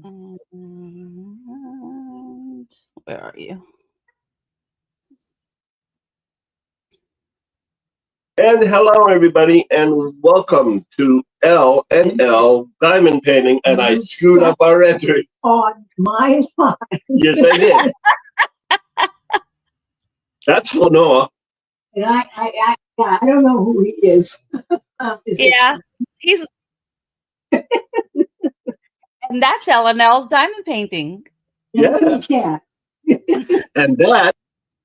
And where are you? And hello, everybody, and welcome to L and L Diamond Painting. And I screwed up our entry. On my line. Yes, I did. That's Lenore. And I don't know who he is. Yeah, he's and that's L&L Diamond Painting. Yeah. Cat. And that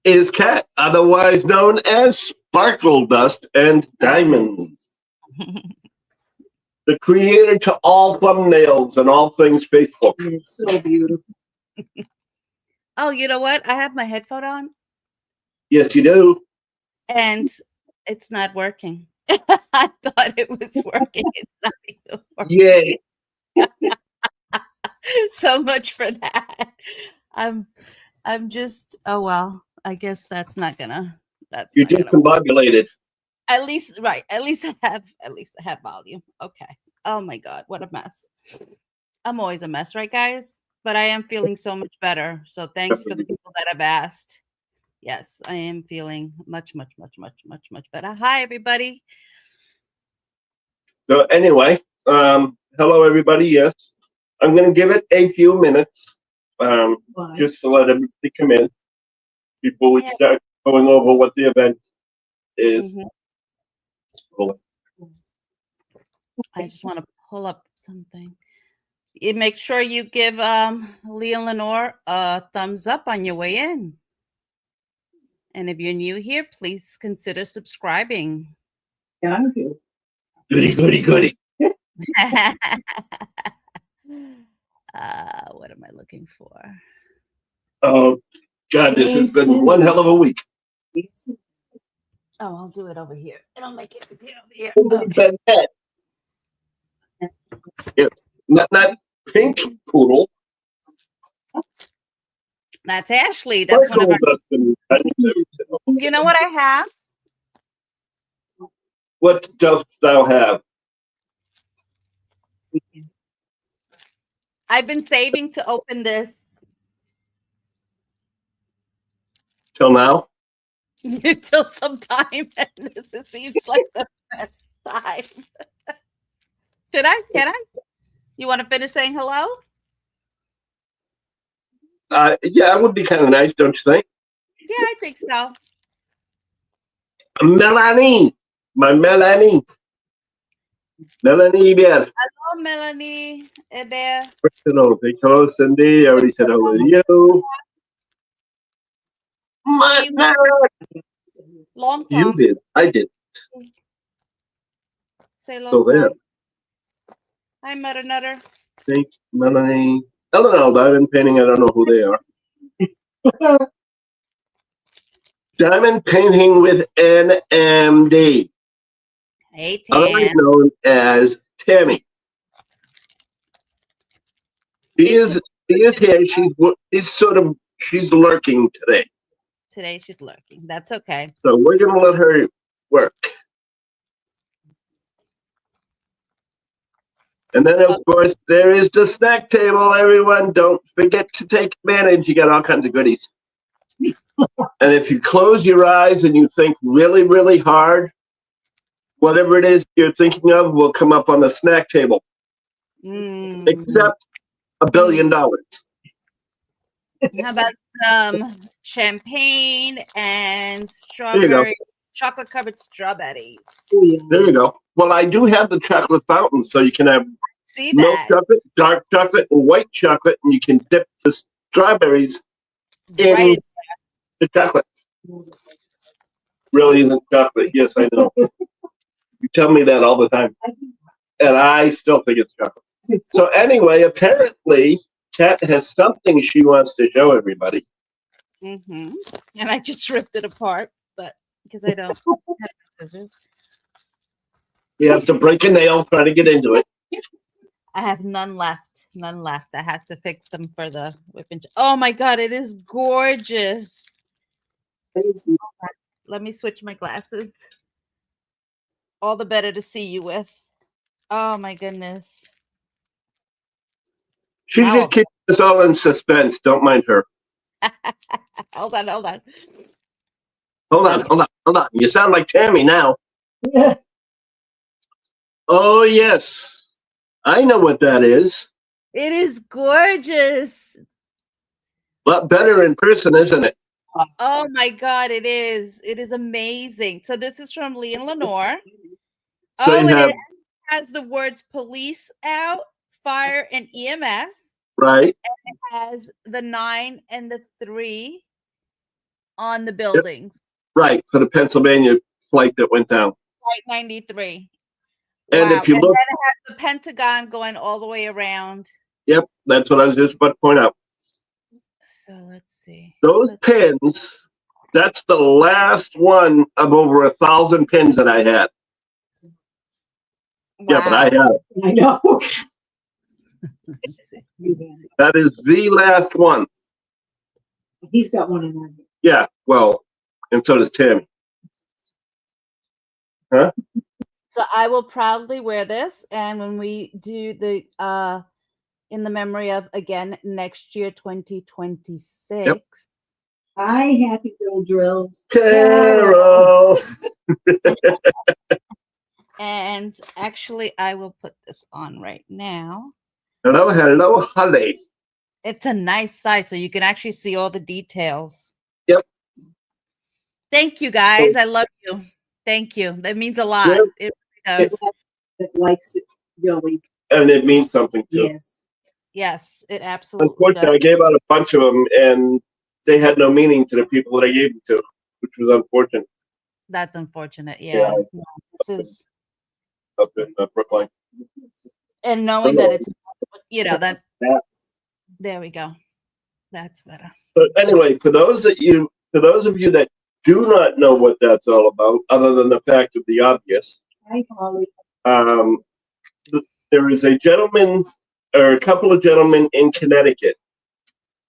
is Kat, otherwise known as Sparkle Dust and Diamonds, the creator to all thumbnails and all things Facebook. It's so beautiful. Oh, you know what? I have my headphone on Yes, you do. and it's not working. I thought it was working. It's not even working. Yay. So much for that. I'm just, oh well, I guess that's not gonna You discombobulated. at least right. At least I have volume. Okay. Oh my god, what a mess. I'm always a mess, right guys? But I am feeling so much better. So thanks for the people that have asked. Yes, I am feeling much better. Hi everybody. So anyway, hello, everybody. Yes, I'm going to give it a few minutes just to let everybody come in before we start going over what the event is. I just want to pull up something. Make sure you give Lee and Lenore a thumbs up on your way in. And if you're new here, please consider subscribing. Thank you. Goody. What am I looking for? Oh, God, this has been one hell of a week. Oh, I'll do it over here. And I'll make it over here. Okay. Yeah. Not Pink Poodle. That's Ashley. That's one of our. You know what I have? What dost thou have? I've been saving to open this Till now? until sometime, and this seems like the best time. Can I? You want to finish saying hello? Yeah, it would be kind of nice, don't you think? Yeah, I think so. Melanie, my Melanie. Melanie Bear. Hello, Melanie. Bear. Hello, Cindy. I already said hello to you. Long time. You did. I did. Say long So there. time. Hi, Mutter Nutter. Thank Melanie. L&L Diamond Painting. I don't know who they are. Diamond Painting with NMD. Hey, Tam. Otherwise known as Tammy. She is here. She's lurking today. Today she's lurking. That's okay. So we're gonna let her work. And then, of course, there is the snack table, everyone. Don't forget to take advantage. You got all kinds of goodies. And if you close your eyes and you think really, really hard, whatever it is you're thinking of will come up on the snack table. Except $1 billion. How about some champagne and strawberry, chocolate-covered strawberries? There you go. Well, I do have the chocolate fountain, so you can have milk chocolate, dark chocolate, and white chocolate, and you can dip the strawberries in the chocolate. Really isn't chocolate. Yes, I know. You tell me that all the time. And I still think it's chocolate. So anyway, apparently, Kat has something she wants to show everybody. And I just ripped it apart, but because I don't have scissors. You have to break a nail trying to get into it. I have none left. None left. I have to fix them for the whipping. Oh my god, it is gorgeous. Let me switch my glasses. All the better to see you with. Oh my goodness. She's Oh. just keeping us all in suspense. Don't mind her. Hold on. Hold on. You sound like Tammy now. Yeah. Oh, yes. I know what that is. It is gorgeous. A lot better in person, isn't it? Oh my God, it is. It is amazing. So this is from Lee and Lenore. So you and have, it has the words police out, fire, and EMS. right? It has the 9 and the 3 on the buildings. Right, for the Pennsylvania flight that went down. Flight 93. And Wow. if you and look, then it has the Pentagon going all the way around. yep, that's what I was just about to point out. So let's see. Those pins, that's the last one of over 1,000 pins that I had. Wow. Yeah, but I had it. I know. Let's see. That is the last one. He's got one in there. Yeah, well, and so does Tammy. So I will proudly wear this, and when we do the in the memory of again next year 2026. Yep. Hi, Happy Little Drills. Carol. And actually I will put this on right now. Hello, Holly. It's a nice size, so you can actually see all the details. Yep. Thank you guys. I love you. Thank you. That means a lot. Yep. It really does. That likes it really. And it means something too. Yes. Yes, it absolutely Unfortunately, I does. gave out a bunch of them, and they had no meaning to the people that I gave them to, which was unfortunate. That's unfortunate. Yeah. Yeah. No, this is, Up in Brookline. and knowing that it's, that Yeah. there we go. That's better. But anyway, for those of you that do not know what that's all about, other than the fact of the obvious, Hi, Holly. there is a gentleman or a couple of gentlemen in Connecticut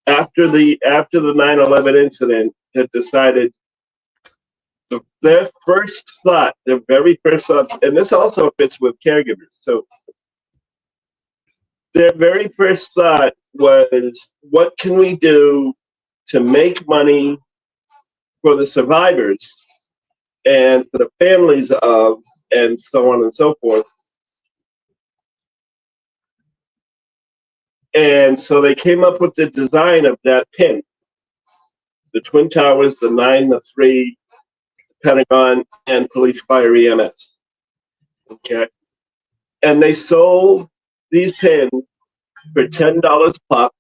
after the 9/11 incident that decided their very first thought, and this also fits with caregivers. So their very first thought was, what can we do to make money for the survivors and for the families of, and so on and so forth. And so they came up with the design of that pin. The Twin Towers, the 9, the 3, Pentagon, and Police, Fire, EMS. Okay. And they sold these pins for $10 pop.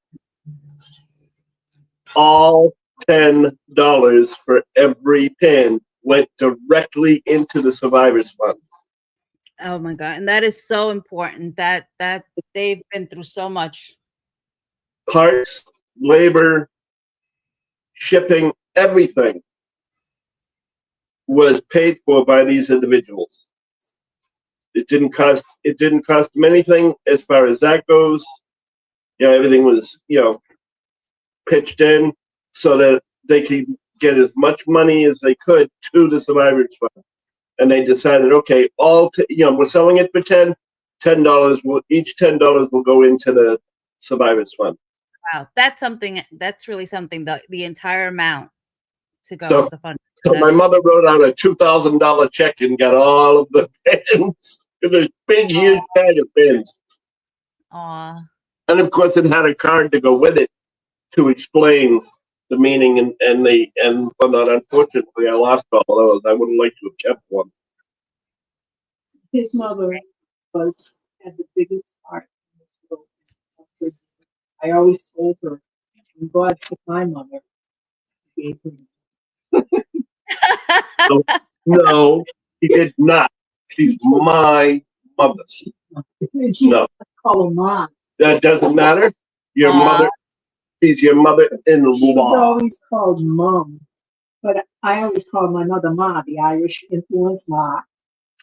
All $10 for every pin went directly into the Survivors Fund. Oh my God. And that is so important that they've been through so much. Parts, labor, shipping, everything was paid for by these individuals. It didn't cost them anything as far as that goes. Everything was, pitched in so that they could get as much money as they could to the Survivors Fund. And they decided, okay, we're selling it for $10. Each $10 will go into the Survivors Fund. Wow. That's really something, the entire amount to go So- as a fund. So my mother wrote out a $2,000 check and got all of the pins. It was a big, huge bag of pins. Aw. And of course, it had a card to go with it to explain the meaning and whatnot. Unfortunately, I lost all of those. I would have liked to have kept one. His mother had the biggest heart in this world. I always told her, when God took my mother, he gave her. No, he did not. She's my mother. And she No, called her mom. that doesn't matter. Your Aw. mother, she's your She's mother-in-law. always called mom. But I always called my mother Ma, the Irish influence Ma.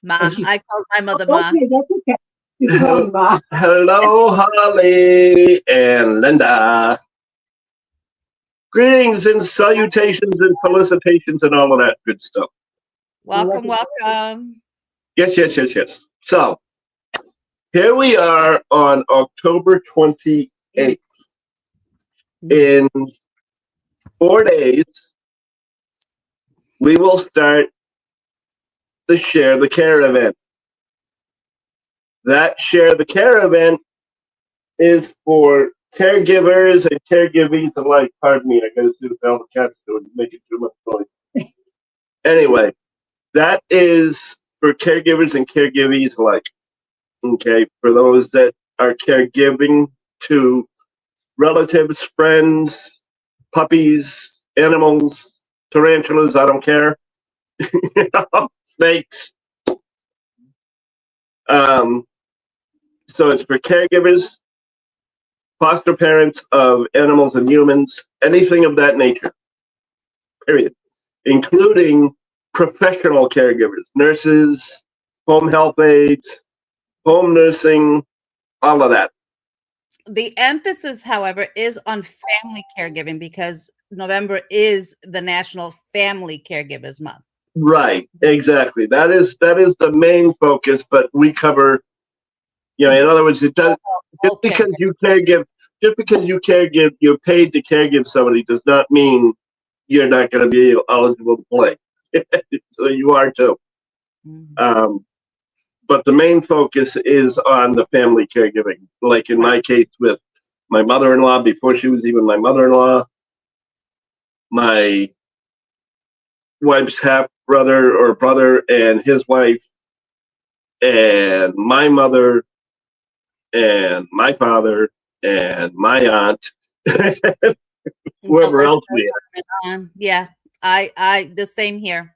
Mom. she's- I called my mother Mom. Okay, that's okay. You call me Ma. Hello, Holly and Linda. Greetings and salutations and felicitations and all of that good stuff. Welcome, welcome. Yes. So, here we are on October 28th. 8th. In 4 days, we will start the Share the Care event. That Share the Care event is for caregivers and caregivees alike. Pardon me, I gotta see what the hell the cat's doing, making too much noise. Anyway, that is for caregivers and caregivees alike. Okay, for those that are caregiving to relatives, friends, puppies, animals, tarantulas, I don't care. Snakes. So it's for caregivers, foster parents of animals and humans, anything of that nature, period, including professional caregivers, nurses, home health aides, home nursing, all of that. The emphasis, however, is on family caregiving because November is the National Family Caregivers Month. Right, exactly. That is the main focus, but we cover, in other words, it does just because you caregive, you're paid to caregive somebody does not mean you're not going to be eligible to play. So you are too. Mm-hmm. But the main focus is on the family caregiving. Like in my case with my mother-in-law, before she was even my mother-in-law, my wife's half-brother or brother and his wife, and my mother, and my father, and my aunt, whoever else we had. Yeah, I the same here.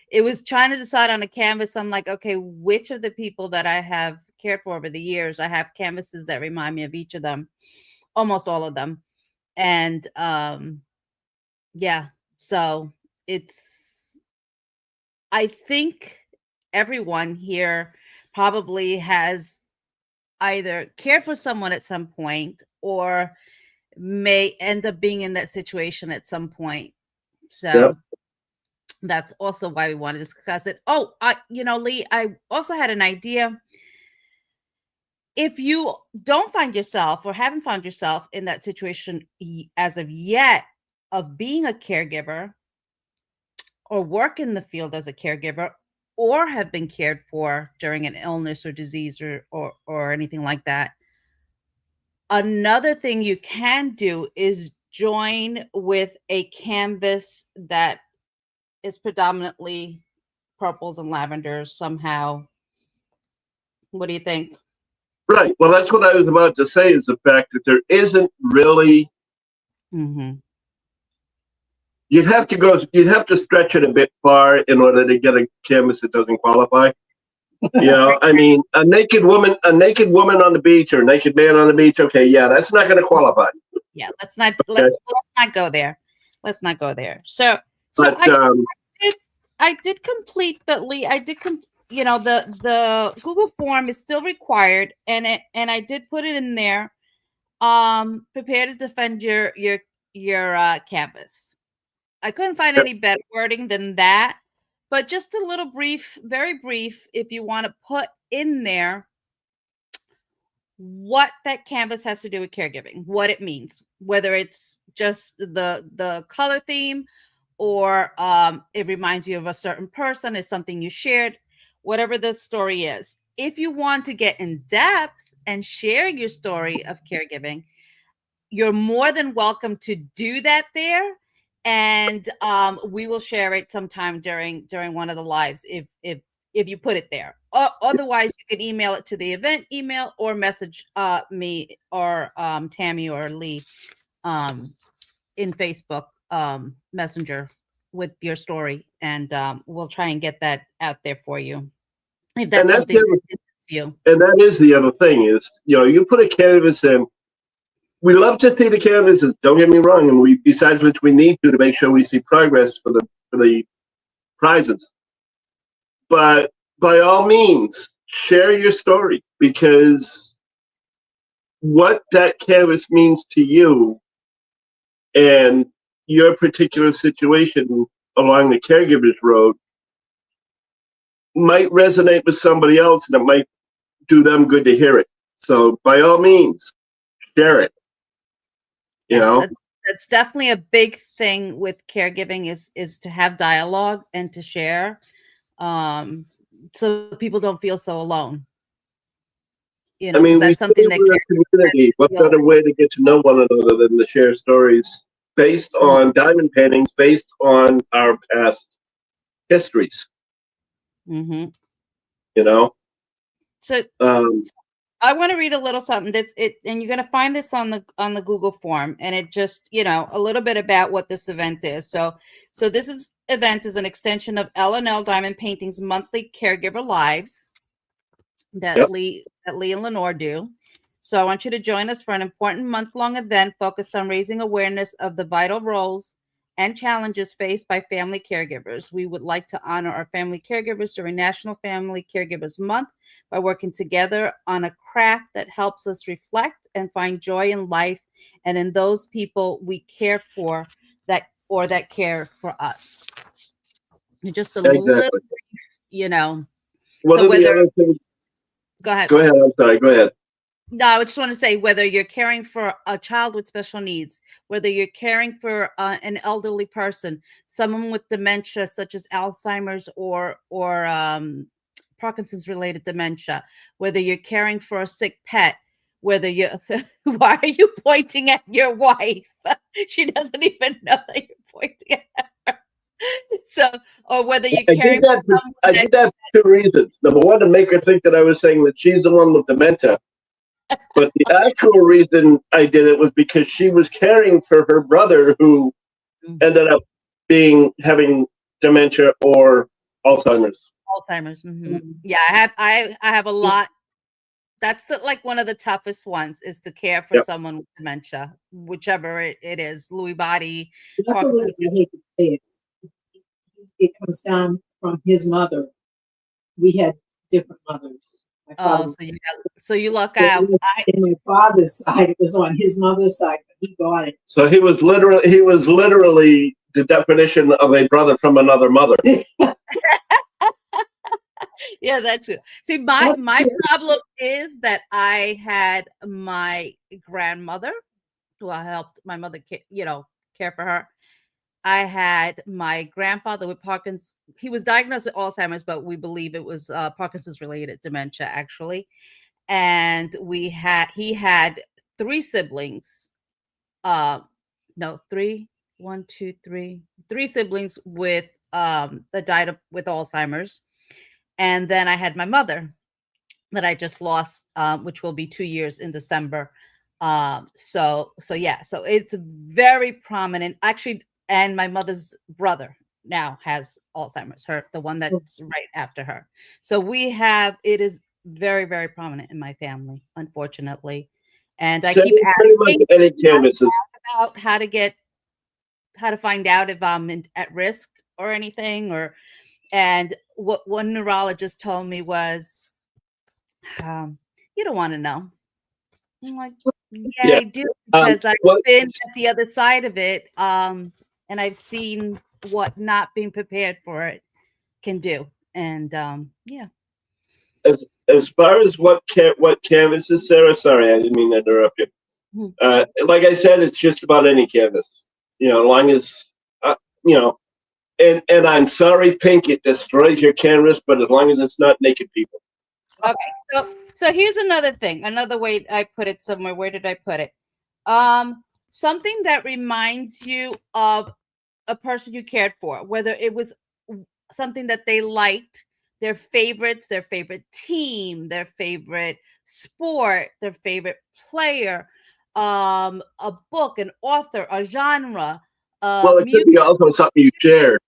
It was trying to decide on a canvas. I'm like, okay, which of the people that I have cared for over the years, I have canvases that remind me of each of them, almost all of them. And yeah, so I think everyone here probably has either cared for someone at some point or may end up being in that situation at some point. So Yep. That's also why we want to discuss it. Oh, Lee, I also had an idea. If you don't find yourself or haven't found yourself in that situation as of yet of being a caregiver or work in the field as a caregiver or have been cared for during an illness or disease or anything like that, another thing you can do is join with a canvas that is predominantly purples and lavenders somehow. What do you think? Right. Well, that's what I was about to say, is the fact that there isn't really. Mm-hmm. You'd have to stretch it a bit far in order to get a canvas that doesn't qualify. I mean, a naked woman on the beach or a naked man on the beach. Okay, yeah, that's not going to qualify. Yeah, let's not go there. Let's not go there. So but I did complete the Google form is still required, and I did put it in there. Prepare to defend your canvas. I couldn't find any better wording than that, but just a little brief, very brief, if you want to put in there what that canvas has to do with caregiving, what it means, whether it's just the color theme or it reminds you of a certain person, is something you shared, whatever the story is. If you want to get in depth and share your story of caregiving, you're more than welcome to do that there. And we will share it sometime during one of the lives if you put it there. Otherwise, you can email it to the event email or message me or Tammy or Lee in Facebook Messenger with your story, and we'll try and get that out there for you. If that's something that interests you. And that is the other thing is, you put a canvas in. We love to see the canvases. Don't get me wrong, and besides which we need to make sure we see progress for the prizes. But by all means, share your story, because what that canvas means to you and your particular situation along the caregiver's road might resonate with somebody else, and it might do them good to hear it. So by all means, share it. You Yeah, know, that's definitely a big thing with caregiving is to have dialogue and to share, so people don't feel so alone. You I know, because mean, we that's say something that we're a community. What feel. better way to get to know one another than to share stories based on diamond paintings, based on our past histories? Mm-hmm. You know, So um, I want to read a little something that's it, and you're going to find this on the Google form, and it just, a little bit about what this event is. So this event is an extension of L&L Diamond Painting's monthly caregiver lives that yep. Lee and Lenore do. So I want you to join us for an important month-long event focused on raising awareness of the vital roles and challenges faced by family caregivers. We would like to honor our family caregivers during National Family Caregivers Month by working together on a craft that helps us reflect and find joy in life and in those people we care for that care for us. Just a little, Exactly. One So of the other things. go ahead. Go ahead. I'm sorry. Go ahead. No, I just want to say whether you're caring for a child with special needs, whether you're caring for an elderly person, someone with dementia such as Alzheimer's or Parkinson's related dementia, whether you're caring for a sick pet, whether you why are you pointing at your wife? She doesn't even know that you're pointing at her. So, or whether you're caring for someone I did that for 2 reasons. Number one, to make her think that I was saying that she's the one with dementia. But the actual reason I did it was because she was caring for her brother who ended up having dementia or Alzheimer's. Alzheimer's. Yeah, I have a lot. That's like one of the toughest ones is to care for Yep. someone with dementia, whichever it is, Lewy body, That's Parkinson's. I hate to say it. It comes down from his mother. We had different mothers. My father, So you luck out. in my father's side, it was on his mother's side, but he got it. So he was literally the definition of a brother from another mother. Yeah, that's it. See, my problem is that I had my grandmother who I helped my mother, care for her. I had my grandfather with Parkinson's. He was diagnosed with Alzheimer's, but we believe it was Parkinson's related dementia, actually. And he had 3 siblings. No, 3, 1, 2, 3, 3 siblings that died with Alzheimer's. And then I had my mother that I just lost, which will be 2 years in December. So yeah, so it's very prominent actually. And my mother's brother now has Alzheimer's, the one that's right after her. So it is very, very prominent in my family, unfortunately. And I keep asking about how to find out if I'm at risk or anything, and what one neurologist told me was, you don't want to know. I'm like, yeah, I do, because I've been at the other side of it, and I've seen what not being prepared for it can do. And yeah. As far as what canvases, Sarah, sorry, I didn't mean to interrupt you. Like I said, it's just about any canvas. As long as and I'm sorry, Pink, it destroys your canvas, but as long as it's not naked people. Okay, so here's another thing, another way I put it somewhere. Where did I put it? Something that reminds you of a person you cared for, whether it was something that they liked, their favorites, their favorite team, their favorite sport, their favorite player, a book, an author, a genre, well, it could be also something you shared.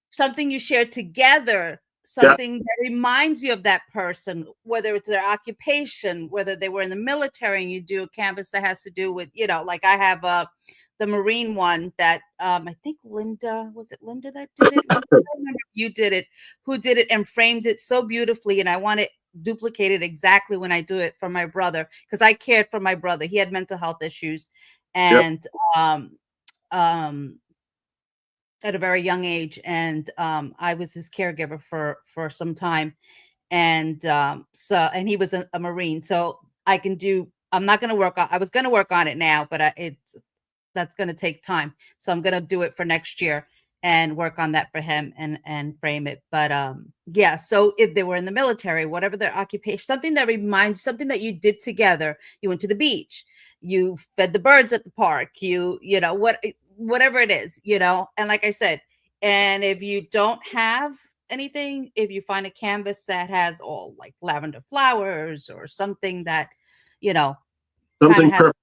Something you shared together, something that reminds you of that person, whether it's their occupation, whether they were in the military, and you do a canvas that has to do with, like I have the Marine one that I think Linda that did it? I remember you did it, who did it and framed it so beautifully, and I want it duplicated exactly when I do it for my brother, because I cared for my brother. He had mental health issues, and at a very young age, and I was his caregiver for some time, and and he was a Marine, so I can do I'm not going to work on. I was going to work on it now, but that's going to take time. So I'm going to do it for next year and work on that for him and frame it. But yeah, so if they were in the military, whatever their occupation, something that reminds, something that you did together. You went to the beach, you fed the birds at the park, you know, whatever it is, you know. And like I said, and if you don't have anything, if you find a canvas that has all like lavender flowers or something that, you know, kind Something of has purple.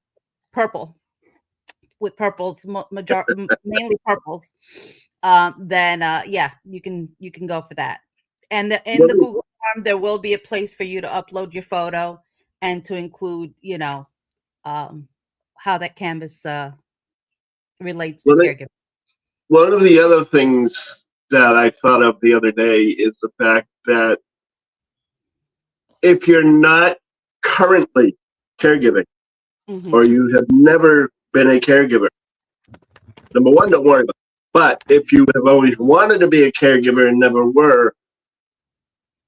purple, with purples, mainly purples, then yeah, you can go for that. And in the Google form, there will be a place for you to upload your photo and to include, you know, how that canvas relates to Well, caregiving. one of the other things that I thought of the other day is the fact that if you're not currently caregiving, Mm-hmm. or you have never been a caregiver, number one, don't worry about it. But if you have always wanted to be a caregiver and never were,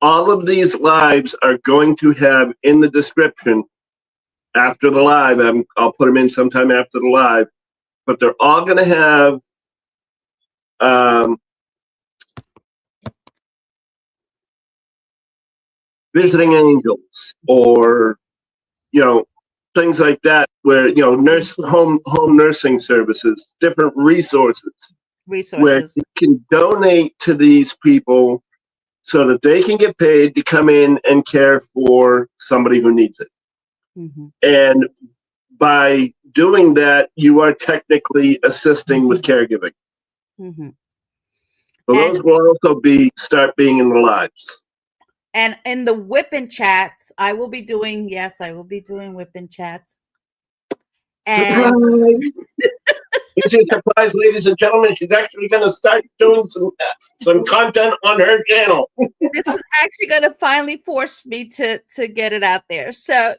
all of these lives are going to have in the description after the live. I'll put them in sometime after the live, but they're all going to have visiting angels, or you know, things like that, where you know, home nursing services, different resources where you can donate to these people so that they can get paid to come in and care for somebody who needs it. Mm-hmm. And by doing that, you are technically assisting with caregiving. Mm-hmm. So those will also start being in the lives. And in the whipping chats, I will be doing whipping chats. And surprise! Huge surprise, ladies and gentlemen. She's actually going to start doing some content on her channel. This is actually going to finally force me to get it out there. So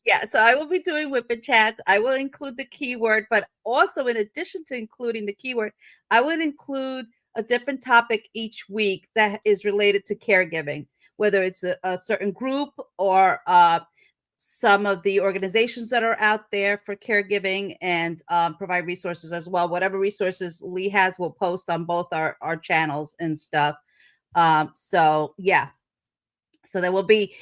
yeah. So I will be doing whipping chats. I will include the keyword, but also in addition to including the keyword, I would include a different topic each week that is related to caregiving, whether it's a certain group or some of the organizations that are out there for caregiving, and provide resources as well. Whatever resources Lee has, we'll post on both our channels and stuff. So yeah, so there will be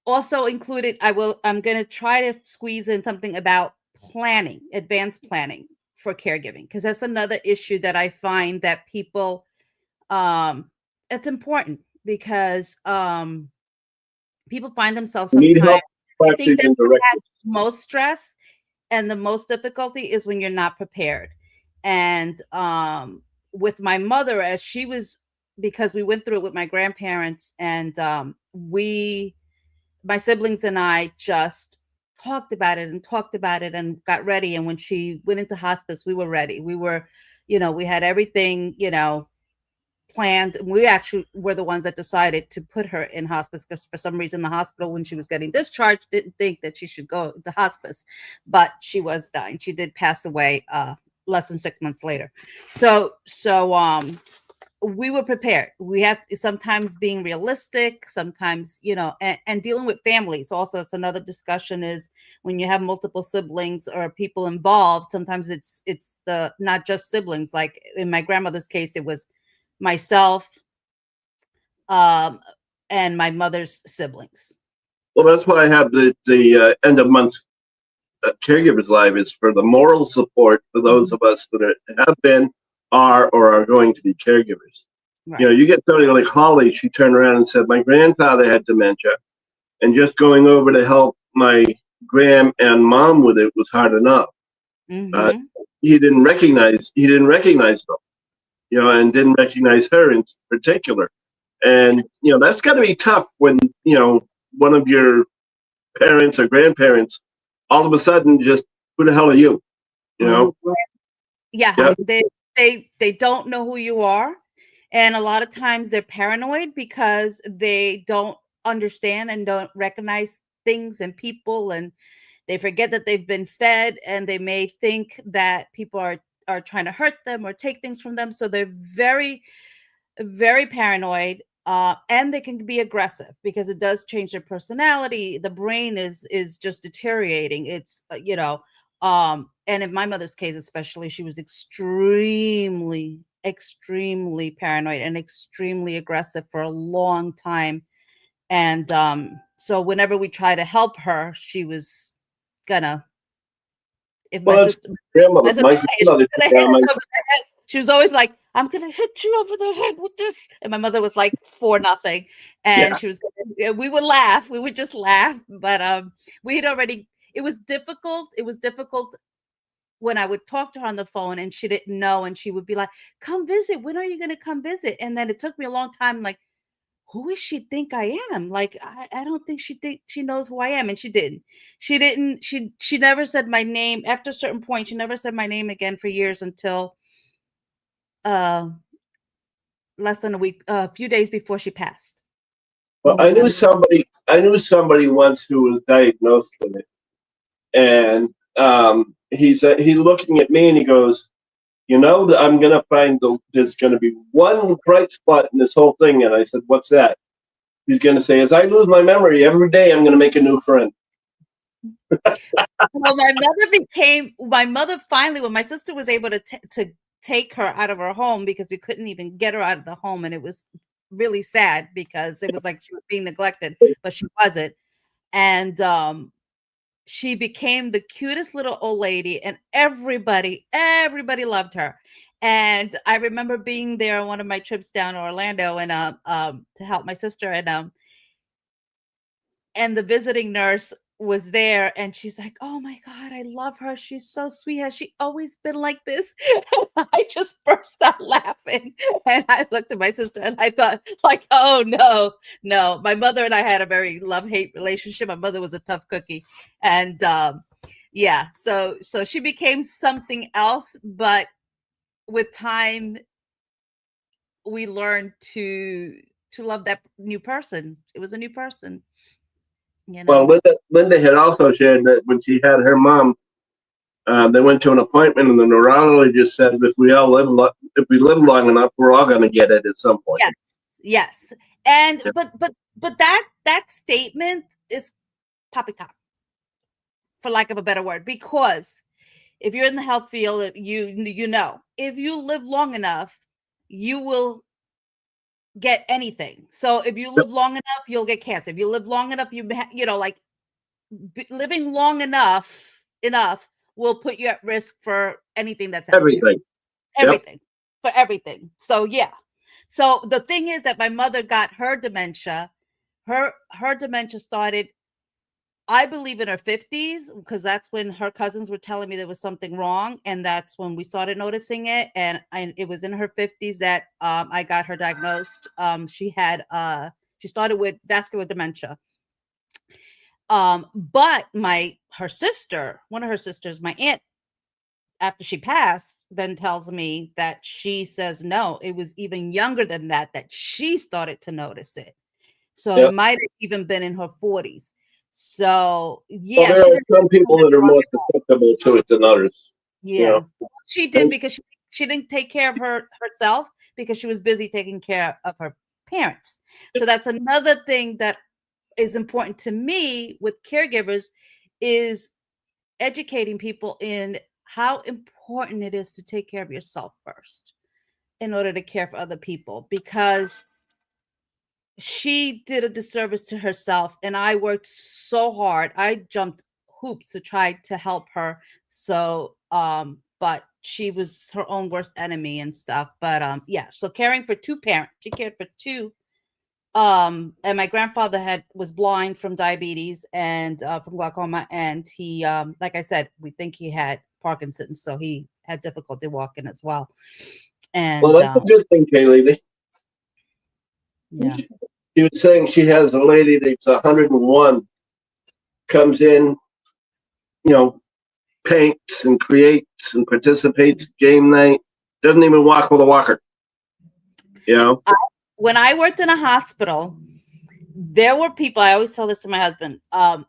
also included. I'm going to try to squeeze in something about planning, advanced planning for caregiving, because that's another issue that I find that people, it's important because people find themselves sometimes, I think that they have most stress and the most difficulty is when you're not prepared. And with my mother, as she was, because we went through it with my grandparents, and my siblings and I just talked about it and got ready. And when she went into hospice, we were ready. We were, you know, we had everything, you know, planned. We actually were the ones that decided to put her in hospice, because for some reason the hospital, when she was getting discharged, didn't think that she should go to hospice, but she was dying. She did pass away less than 6 months later. So we were prepared. We have sometimes being realistic, sometimes, you know, and dealing with families. Also, it's another discussion is when you have multiple siblings or people involved, sometimes it's the not just siblings. Like in my grandmother's case, it was myself and my mother's siblings. Well, that's why I have the end of month caregivers live, is for the moral support for those of us that have been, are, or are going to be caregivers. Right. You know, you get somebody like Holly. She turned around and said, my grandfather had dementia, and just going over to help my gram and mom with it was hard enough. Mm-hmm. He didn't recognize them, you know, and didn't recognize her in particular. And, you know, that's got to be tough when, you know, one of your parents or grandparents all of a sudden just, who the hell are you? You know? Yeah. They don't know who you are. And a lot of times they're paranoid because they don't understand and don't recognize things and people, and they forget that they've been fed, and they may think that people are trying to hurt them or take things from them. So they're very, very paranoid. and they can be aggressive because it does change their personality. The brain is just deteriorating. It's and in my mother's case especially, she was extremely paranoid and extremely aggressive for a long time. And so whenever we try to help her, she was gonna, if my Well, that's sister, grandmother. my sister, My she was grandmother gonna took hit down us my over the head. She was always like, I'm gonna hit you over the head with this. And my mother was like 4-0. And yeah. she was, we would laugh. We would just laugh. But we had already, it was difficult. It was difficult when I would talk to her on the phone and she didn't know. And she would be like, come visit. When are you gonna come visit? And then it took me a long time, like, who is she think I am? Like, I don't think she knows who I am. And she didn't. She never said my name. After a certain point, she never said my name again for years until uh less than a week, a few days before she passed. Well, I knew somebody. I knew somebody once who was diagnosed with it, and he's looking at me and he goes, "You know, that I'm gonna find there's gonna be one bright spot in this whole thing." And I said, "What's that?" He's gonna say, "As I lose my memory every day, I'm gonna make a new friend." Well, my mother finally, when my sister was able to take her out of her home, because we couldn't even get her out of the home, and it was really sad because it was like she was being neglected, but she wasn't. And she became the cutest little old lady, and everybody loved her. And I remember being there on one of my trips down to Orlando, and to help my sister, and the visiting nurse was there, and she's like, oh my god, I love her, she's so sweet, has she always been like this? I just burst out laughing, and I looked at my sister and I thought, like, oh no, my mother and I had a very love-hate relationship. My mother was a tough cookie. And yeah, so she became something else, but with time we learned to love that new person. It was a new person. Well, Linda had also shared that when she had her mom, they went to an appointment, and the neurologist said, "If we live long enough, we're all going to get it at some point." Yes. And Yeah. but that statement is poppycock, for lack of a better word, because if you're in the health field, you know, if you live long enough, you will get anything. So if you live long enough, you'll get cancer. If you live long enough, like living long enough will put you at risk for anything that's out there. Everything. For everything. So yeah. So the thing is that my mother got her dementia. Her dementia started, I believe, in her 50s, because that's when her cousins were telling me there was something wrong, and that's when we started noticing it. And it was in her 50s that I got her diagnosed. She started with vascular dementia. But her sister, one of her sisters, my aunt, after she passed, then tells me that she says no, it was even younger than that she started to notice it. So it might have even been in her 40s. So yeah, well, there are some people that are more susceptible to it than others. Yeah, you know? She did, because she didn't take care of herself, because she was busy taking care of her parents. So that's another thing that is important to me with caregivers, is educating people in how important it is to take care of yourself first in order to care for other people, because she did a disservice to herself, and I worked so hard. I jumped hoops to try to help her. So but she was her own worst enemy and stuff. But yeah, so caring for two parents, she cared for two. And my grandfather was blind from diabetes and from glaucoma, and he like I said, we think he had Parkinson's, so he had difficulty walking as well. And well, that's a good thing, Kaylee. Yeah. She was saying she has a lady that's 101, comes in, paints and creates and participates game night, doesn't even walk with a walker. When I worked in a hospital, there were people, I always tell this to my husband,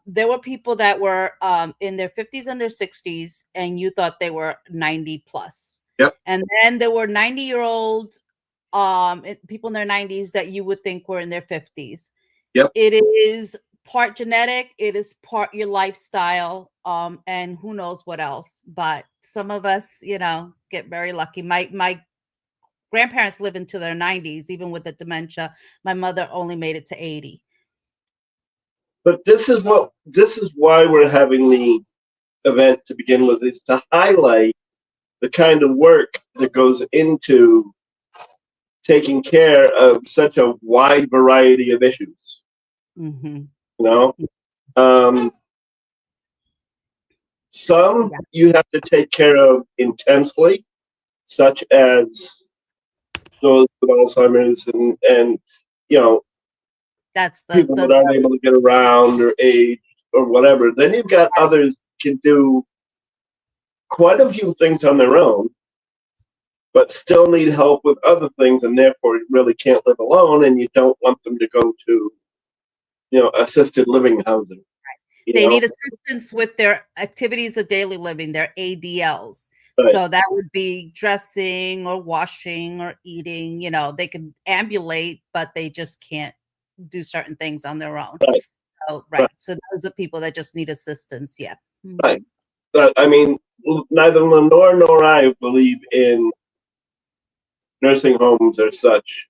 there were people that were in their 50s and their 60s, and you thought they were 90 plus. Yep. And then there were 90-year-olds people in their 90s that you would think were in their 50s. Yep. It is part genetic, it is part your lifestyle, and who knows what else. But some of us, get very lucky. My grandparents live into their 90s, even with the dementia. My mother only made it to 80. But this is why we're having the event to begin with, is to highlight the kind of work that goes into taking care of such a wide variety of issues. Mm-hmm. Some you have to take care of intensely, such as those with Alzheimer's and that's people that aren't able to get around or age or whatever. Then you've got others can do quite a few things on their own, but still need help with other things, and therefore really can't live alone, and you don't want them to go to assisted living housing. They need assistance with their activities of daily living, their ADLs. Right. So that would be dressing or washing or eating. They can ambulate, but they just can't do certain things on their own. Right. Right. So those are people that just need assistance. Yeah. Mm-hmm. Right. But I mean, neither Lenore nor I believe in nursing homes or such,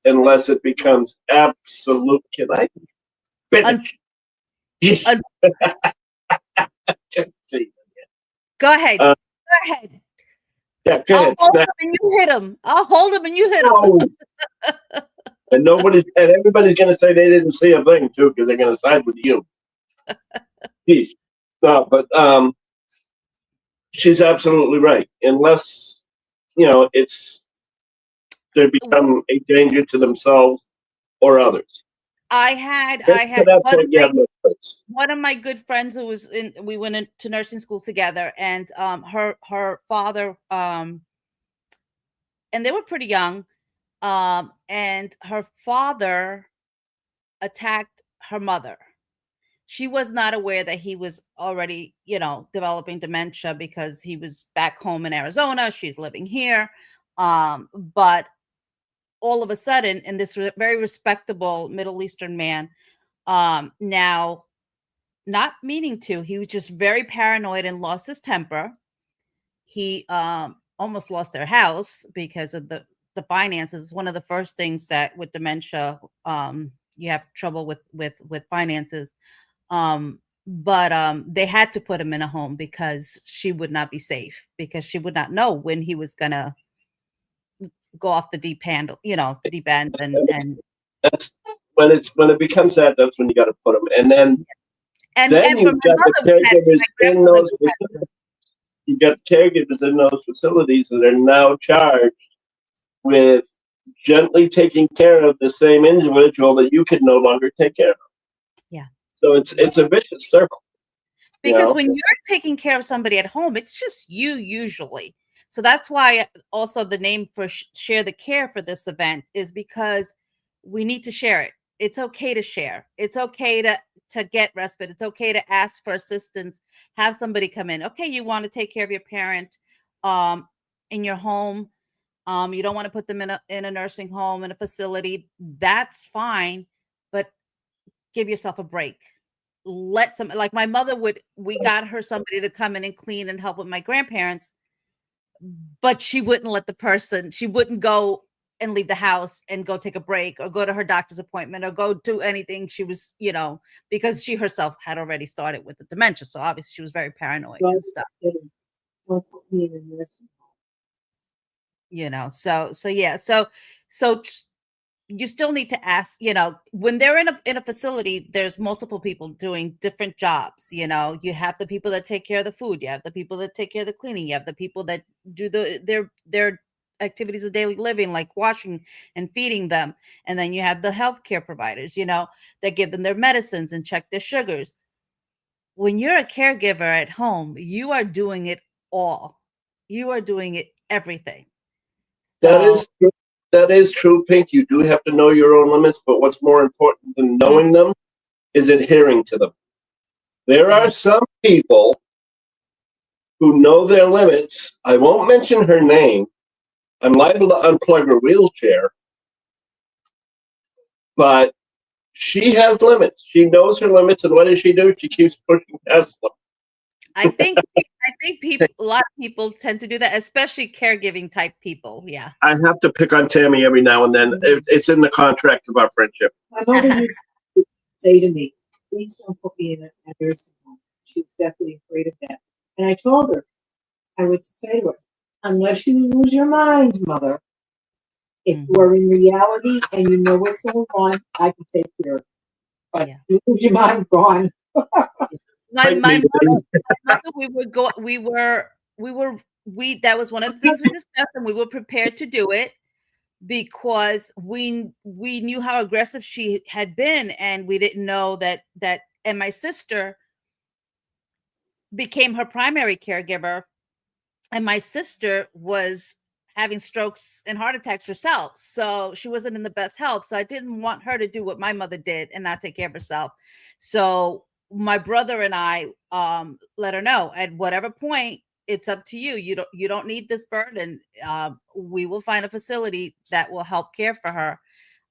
unless it becomes absolute. Can I finish? Go ahead. Go ahead. Yeah, go ahead. I'll hold him and you hit him. I'll hold him and you hit him. Oh. And everybody's going to say they didn't see a thing too, because they're going to side with you. Jeez. No, but she's absolutely right. Unless they become a danger to themselves or others. I had one of my good friends who was we went into nursing school together, and her father, and they were pretty young, and her father attacked her mother. She was not aware that he was already, developing dementia, because he was back home in Arizona. She's living here. But all of a sudden, and this very respectable Middle Eastern man, now, not meaning to, he was just very paranoid and lost his temper. He almost lost their house because of the finances. One of the first things that with dementia, you have trouble with finances. But they had to put him in a home because she would not be safe, because she would not know when he was gonna go off the deep end, the deep end, and that's when it becomes that's when you got to put them, and then you've got the caregivers in those facilities. You've got caregivers in those facilities that are now charged with gently taking care of the same individual that you can no longer take care of. Yeah. So it's a vicious circle. Because when you're taking care of somebody at home, it's just you usually. So that's why also the name for Share the Care for this event is because we need to share it. It's okay to share. It's okay to get respite. It's okay to ask for assistance. Have somebody come in. Okay, you want to take care of your parent in your home. You don't want to put them in a nursing home, in a facility. That's fine, but give yourself a break. Let like my mother we got her somebody to come in and clean and help with my grandparents, but she wouldn't let she wouldn't go and leave the house and go take a break or go to her doctor's appointment or go do anything. She was, because she herself had already started with the dementia. So obviously she was very paranoid and stuff. So yeah. So you still need to ask, when they're in a facility, there's multiple people doing different jobs. You have the people that take care of the food. You have the people that take care of the cleaning. You have the people that do their activities of daily living, like washing and feeding them. And then you have the healthcare providers, that give them their medicines and check their sugars. When you're a caregiver at home, you are doing it all. You are doing it everything. That is true. That is true, Pink. You do have to know your own limits, but what's more important than knowing them is adhering to them. There are some people who know their limits. I won't mention her name, I'm liable to unplug her wheelchair, but she has limits. She knows her limits, and what does she do? She keeps pushing past them. I think people, a lot of people tend to do that, especially caregiving type people. Yeah. I have to pick on Tammy every now and then. It's in the contract of our friendship. My mother used to say to me, please don't put me in a nursing home. She was definitely afraid of that. And I told her, I would say to her, unless you lose your mind, mother, if you are in reality and you know what's going on, I can take care of it. But Yeah. you lose your mind, gone. My Like mother, me, that was one of the things we discussed, and we were prepared to do it because we knew how aggressive she had been, and we didn't know that and my sister became her primary caregiver, and my sister was having strokes and heart attacks herself, so she wasn't in the best health. So I didn't want her to do what my mother did and not take care of herself. So my brother and I let her know, at whatever point, it's up to you. You don't need this burden. We will find a facility that will help care for her,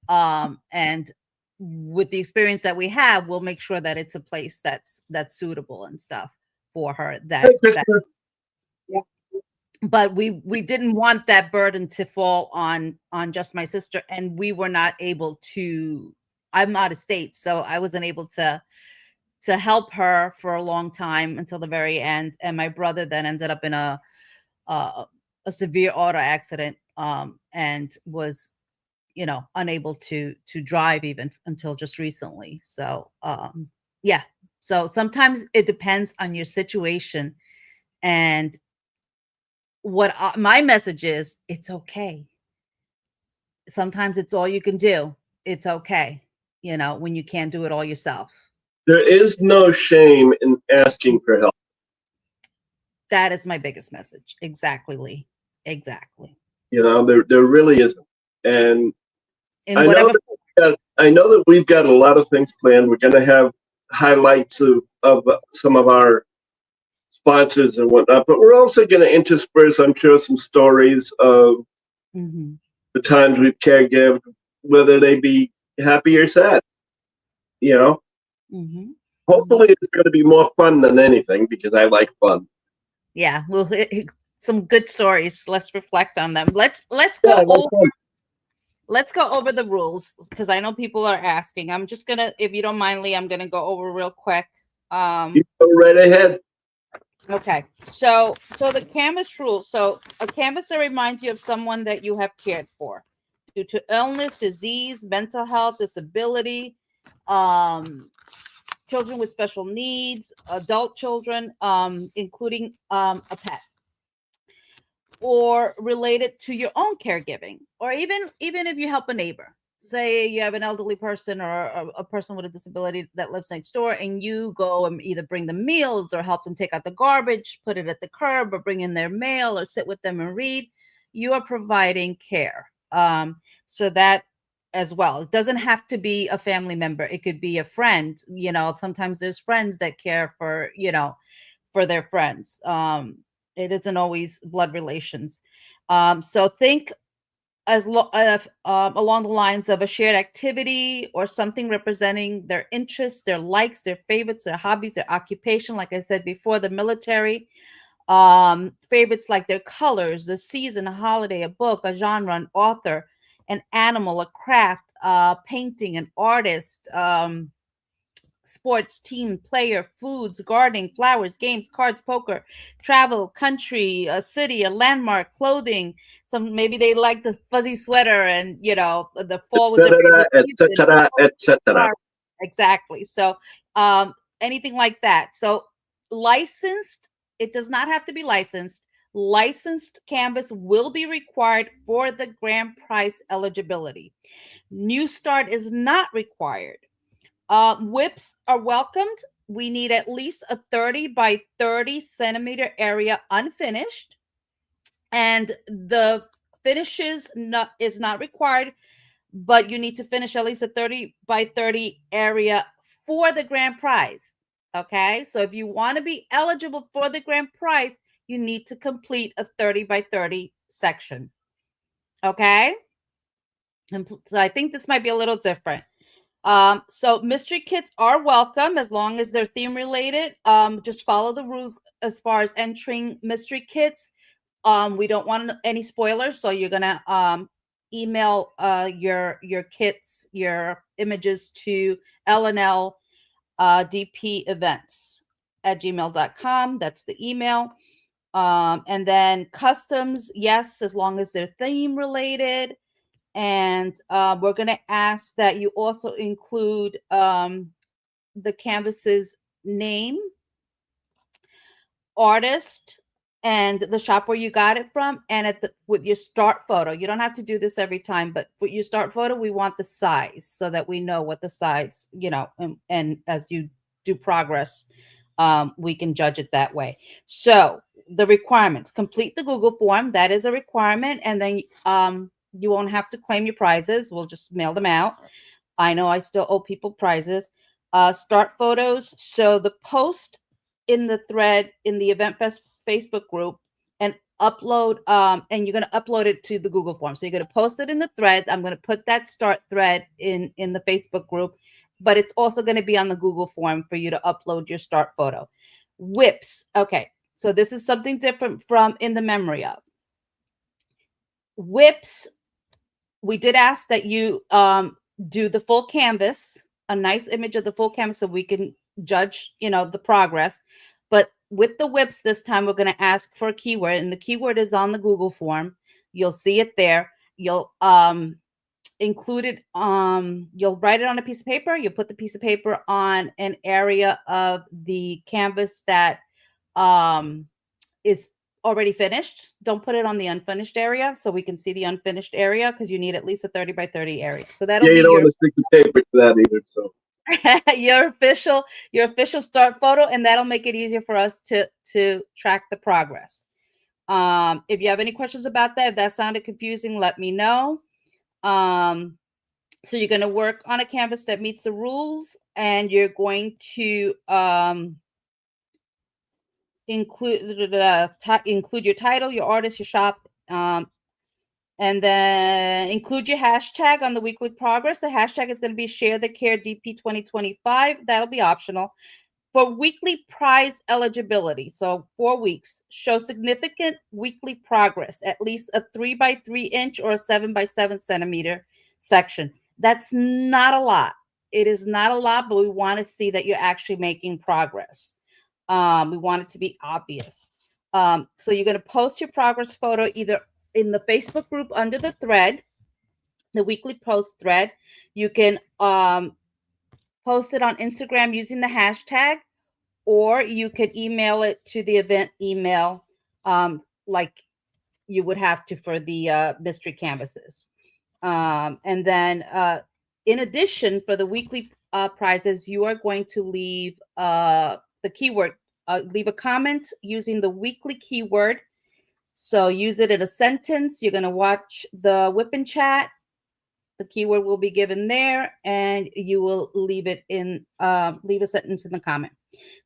and with the experience that we have, we'll make sure that it's a place that's suitable and stuff for her. But we didn't want that burden to fall on just my sister, and we were not able to. I'm out of state, so I wasn't able to help her for a long time until the very end. And my brother then ended up in a severe auto accident, and was, unable to drive even until just recently. So yeah, so sometimes it depends on your situation. And what my message is, it's okay. Sometimes it's all you can do. It's okay, when you can't do it all yourself. there is no shame in asking for help. That is my biggest message. Exactly, Lee. Exactly. There really isn't. And In I whatever. know that we've got a lot of things planned. We're going to have highlights of some of our sponsors and whatnot, but we're also going to intersperse, I'm sure, some stories of the times we've caregived, whether they be happy or sad. Hopefully it's going to be more fun than anything, because I like fun. Yeah, well, some good stories. Let's reflect on them. Let's go over. Let's go over the rules, because I know people are asking. I'm just gonna, if you don't mind, Lee, I'm gonna go over real quick. You go right ahead. Okay, so the canvas rules. So a canvas that reminds you of someone that you have cared for due to illness, disease, mental health, disability, children with special needs, adult children, including a pet, or related to your own caregiving, or even if you help a neighbor. Say you have an elderly person or a person with a disability that lives next door, and you go and either bring them meals or help them take out the garbage, put it at the curb, or bring in their mail, or sit with them and read. You are providing care. So that as well. It doesn't have to be a family member. It could be a friend. Sometimes there's friends that care for, for their friends. It isn't always blood relations. So think along the lines of a shared activity or something representing their interests, their likes, their favorites, their hobbies, their occupation. Like I said before, the military, favorites like their colors, the season, a holiday, a book, a genre, an author, an animal, a craft, painting, an artist, sports, team, player, foods, gardening, flowers, games, cards, poker, travel, country, a city, a landmark, clothing. Some, maybe they like the fuzzy sweater, and the fall was etc. Exactly. So anything like that. So licensed, it does not have to be licensed. Licensed canvas will be required for the grand prize eligibility. New start is not required. Whips are welcomed. We need at least a 30 by 30 centimeter area unfinished, and the finishes is not required, but you need to finish at least a 30 by 30 area for the grand prize. Okay, so if you want to be eligible for the grand prize, you need to complete a 30 by 30 section. Okay. And so I think this might be a little different. So mystery kits are welcome as long as they're theme related. Just follow the rules as far as entering mystery kits. We don't want any spoilers, so you're gonna email your kits, your images to LNL DP events at gmail.com. That's the email. And then customs, yes, as long as they're theme related. And we're going to ask that you also include the canvas's name, artist, and the shop where you got it from, and with your start photo. You don't have to do this every time, but for your start photo, we want the size so that we know what the size, and as you do progress, we can judge it that way. So the requirements: complete the Google form. That is a requirement. And then you won't have to claim your prizes. We'll just mail them out. I know I still owe people prizes. Start photos. So the post in the thread in the EventFest Facebook group and upload, and you're going to upload it to the Google form. So you're going to post it in the thread. I'm going to put that start thread in the Facebook group, but it's also going to be on the Google form for you to upload your start photo. WIPs. Okay. So this is something different from in the memory of. WIPs, we did ask that you do the full canvas, a nice image of the full canvas so we can judge, the progress. But with the WIPs this time, we're going to ask for a keyword, and the keyword is on the Google form. You'll see it there. You'll include it. You'll write it on a piece of paper. You'll put the piece of paper on an area of the canvas that is already finished. Don't put it on the unfinished area so we can see the unfinished area, because you need at least a 30 by 30 area. So that'll be you don't want to stick the paper to that either. So your official start photo, and that'll make it easier for us to track the progress. If you have any questions about that, if that sounded confusing, let me know. So you're going to work on a canvas that meets the rules, and you're going to include your title, your artist, your shop, and then include your hashtag on the weekly progress. The hashtag is going to be Share the Care DP 2025. That'll be optional. For weekly prize eligibility, so 4 weeks, show significant weekly progress, at least a 3 by 3 inch or a 7 by 7 centimeter section. That's not a lot. It is not a lot, but we want to see that you're actually making progress. We want it to be obvious. So you're going to post your progress photo either in the Facebook group under the thread, the weekly post thread. You can post it on Instagram using the hashtag, or you could email it to the event email, like you would have to for the mystery canvases. And then in addition, for the weekly prizes, you are going to leave the keyword, leave a comment using the weekly keyword. So use it in a sentence. You're going to watch the WIP and chat. The keyword will be given there, and you will leave it in, leave a sentence in the comment.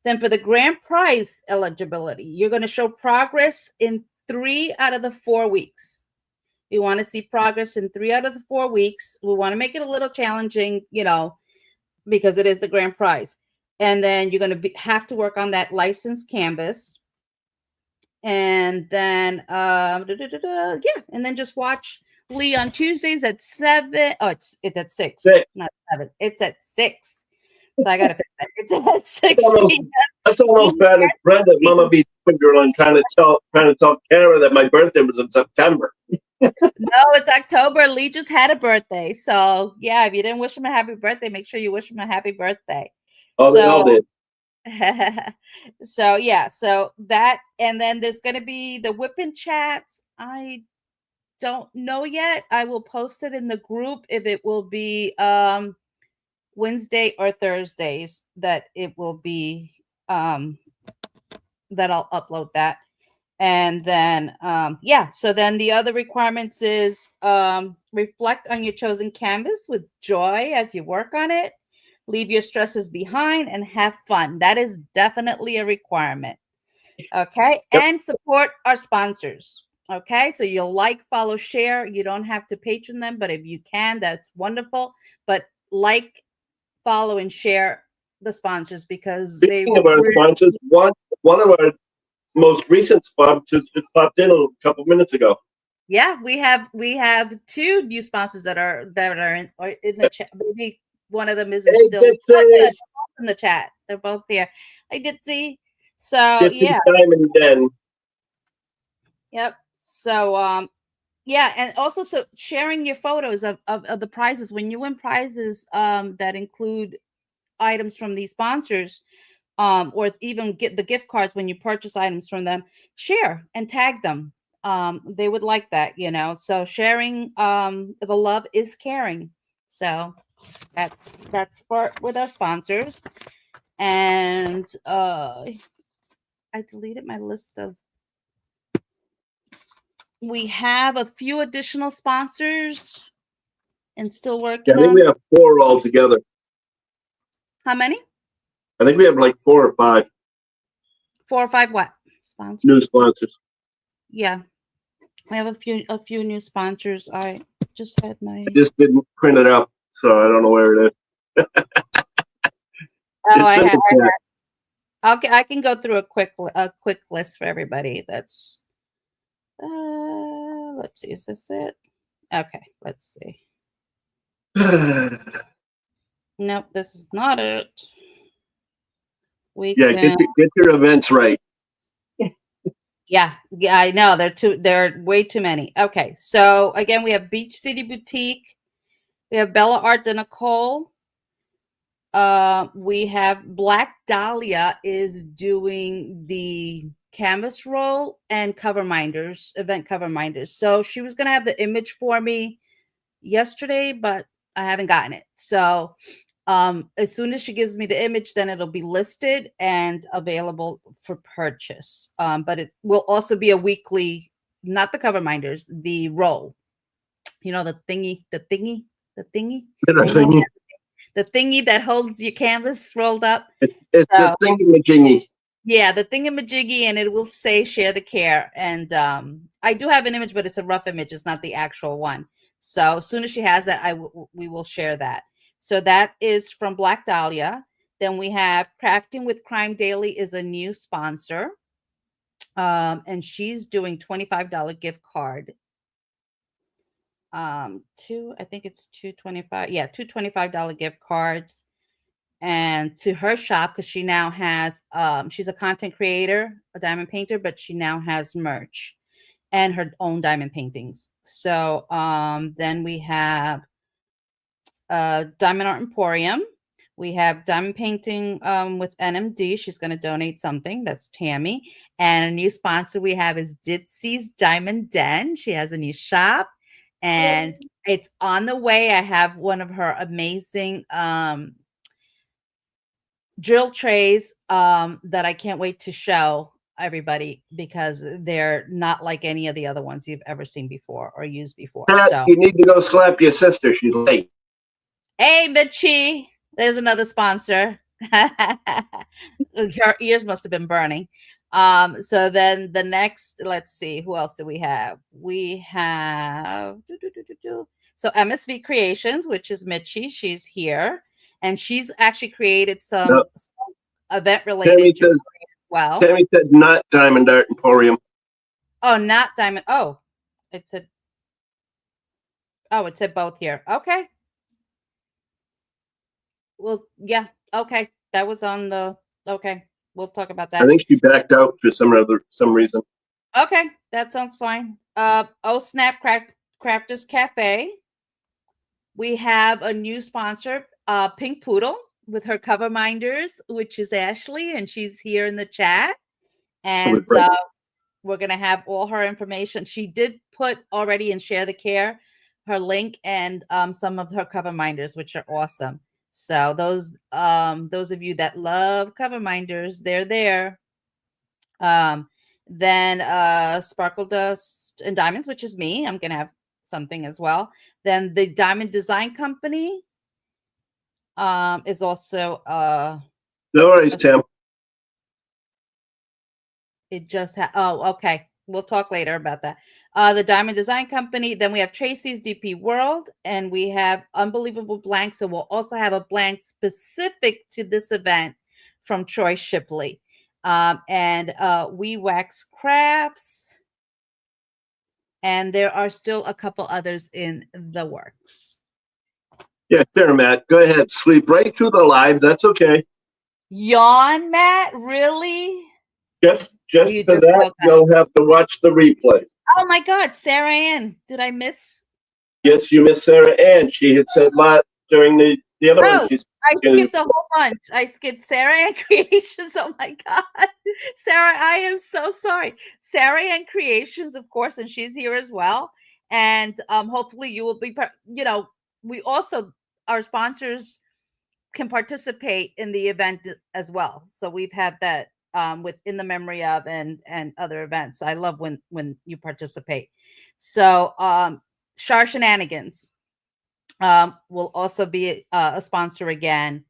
Then for the grand prize eligibility, you're going to show progress in 3 out of the 4 weeks. We want to see progress in 3 out of the 4 weeks. We want to make it a little challenging, because it is the grand prize. And then you're going to have to work on that licensed canvas. And then, and then just watch Lee on Tuesdays at 7. Oh, it's at 6, not 7. It's at 6. So I got to fix that. It's at 6 p.m. That's almost bad as Brenda, Mama be girl, and trying to tell Kara that my birthday was in September. No, it's October. Lee just had a birthday. So yeah, if you didn't wish him a happy birthday, make sure you wish him a happy birthday. Oh, they all did. So yeah, so that, and then there's going to be the WIP and chats. I don't know yet. I will post it in the group if it will be Wednesday or Thursdays that it will be that I'll upload that. And then so then the other requirements is reflect on your chosen canvas with joy as you work on it. Leave your stresses behind and have fun. That is definitely a requirement. Okay. Yep. And support our sponsors. Okay, so you'll like, follow, share. You don't have to patron them, but if you can, that's wonderful. But like, follow, and share the sponsors because they Speaking of our sponsors, one of our most recent sponsors just popped in a couple minutes ago. Yeah, we have two new sponsors that are in the chat. Maybe one of them isn't Hey, still. Oh, Dixie, good. They're both in the chat. They're both here. I did see. So Dixie yeah, Diamond Den. yep. So yeah, and also so sharing your photos of the prizes when you win prizes that include items from these sponsors, or even get the gift cards when you purchase items from them, share and tag them. They would like that, you know. So sharing the love is caring. So that's for with our sponsors. And I deleted my list of we have a few additional sponsors and still Yeah, working I think on we have 4 altogether. how many? I think we have like 4 or 5 4 or 5 what? Sponsors? new sponsors. Yeah. We have a few new sponsors. I just had my I just didn't print it out, so I don't know where it is. oh I It's in have the chat. okay, I can go through a quick list for everybody. That's let's see, is this it? Okay, let's see. Nope, this is not it. We Yeah, can get your events right. yeah, I know there are way too many. Okay, so again we have Beach City Boutique, we have Bella Art de Nicole, we have Black Dahlia is doing the canvas roll and cover minders, event cover minders. So she was gonna have the image for me yesterday, but I haven't gotten it. So as soon as she gives me the image, then it'll be listed and available for purchase. But it will also be a weekly, not the cover minders, the roll. You know, the thingy. The thingy that holds your canvas rolled up. It's So the thingy-majingy. yeah, the thingamajiggy, and it will say share the care. And I do have an image, but it's a rough image. It's not the actual one. So as soon as she has that, we will share that. So that is from Black Dahlia. Then we have Crafting with Crime Daily is a new sponsor. And she's doing $25 gift card. I think it's 225. Yeah, $225 gift cards. And to her shop because she now has she's a content creator, a diamond painter, but she now has merch and her own diamond paintings. So then we have Diamond Art Emporium. We have diamond painting with NMD. She's going to donate something. That's Tammy. And a new sponsor we have is Ditsy's Diamond Den. She has a new shop and it's on the way. I have one of her amazing drill trays that I can't wait to show everybody because they're not like any of the other ones you've ever seen before or used before. Pat, So you need to go slap your sister. She's late. hey Mitchie, there's another sponsor. Her ears must have been burning. So then the next, let's see, who else do we have? We have so MSV Creations, which is Mitchie. She's here. And she's actually created some event related jewelry as well. Tammy said not Diamond Art Emporium. Oh, not diamond. Oh, it said both here. Okay. Well, yeah. Okay. That was on the okay. We'll talk about that. I think she backed out for some reason. Okay, that sounds fine. Oh Snap Crafters Cafe. We have a new sponsor, Pink Poodle, with her cover minders, which is Ashley, and she's here in the chat. And we're gonna have all her information. She did put already in Share the Care her link and some of her cover minders, which are awesome. So those of you that love cover minders, they're there. Then Sparkle Dust and Diamonds, which is me. I'm gonna have something as well. Then the Diamond Design Company is also no worries, Tim. it just oh okay. we'll talk later about that. The Diamond Design Company. Then we have Tracy's DP World, and we have Unbelievable Blank. So we'll also have a blank specific to this event from Troy Shipley. And We Wax Crafts. And there are still a couple others in the works. Yeah, sure, Matt. Go ahead. Sleep right through the live. That's okay. Yawn, Matt? Really? Just You for just that, woke up. you'll have to watch the replay. Oh my God, Sarah Ann. Did I miss? Yes, you missed Sarah Ann. She had said a lot during the other one. Oh, I skipped a whole bunch. I skipped Sarah Ann Creations. Oh my God. Sarah, I am so sorry. Sarah Ann Creations, of course, and she's here as well. And hopefully you will be, we also, our sponsors can participate in the event as well. So we've had that with In the Memory of and other events. I love when you participate. So Shar Shenanigans will also be a sponsor again,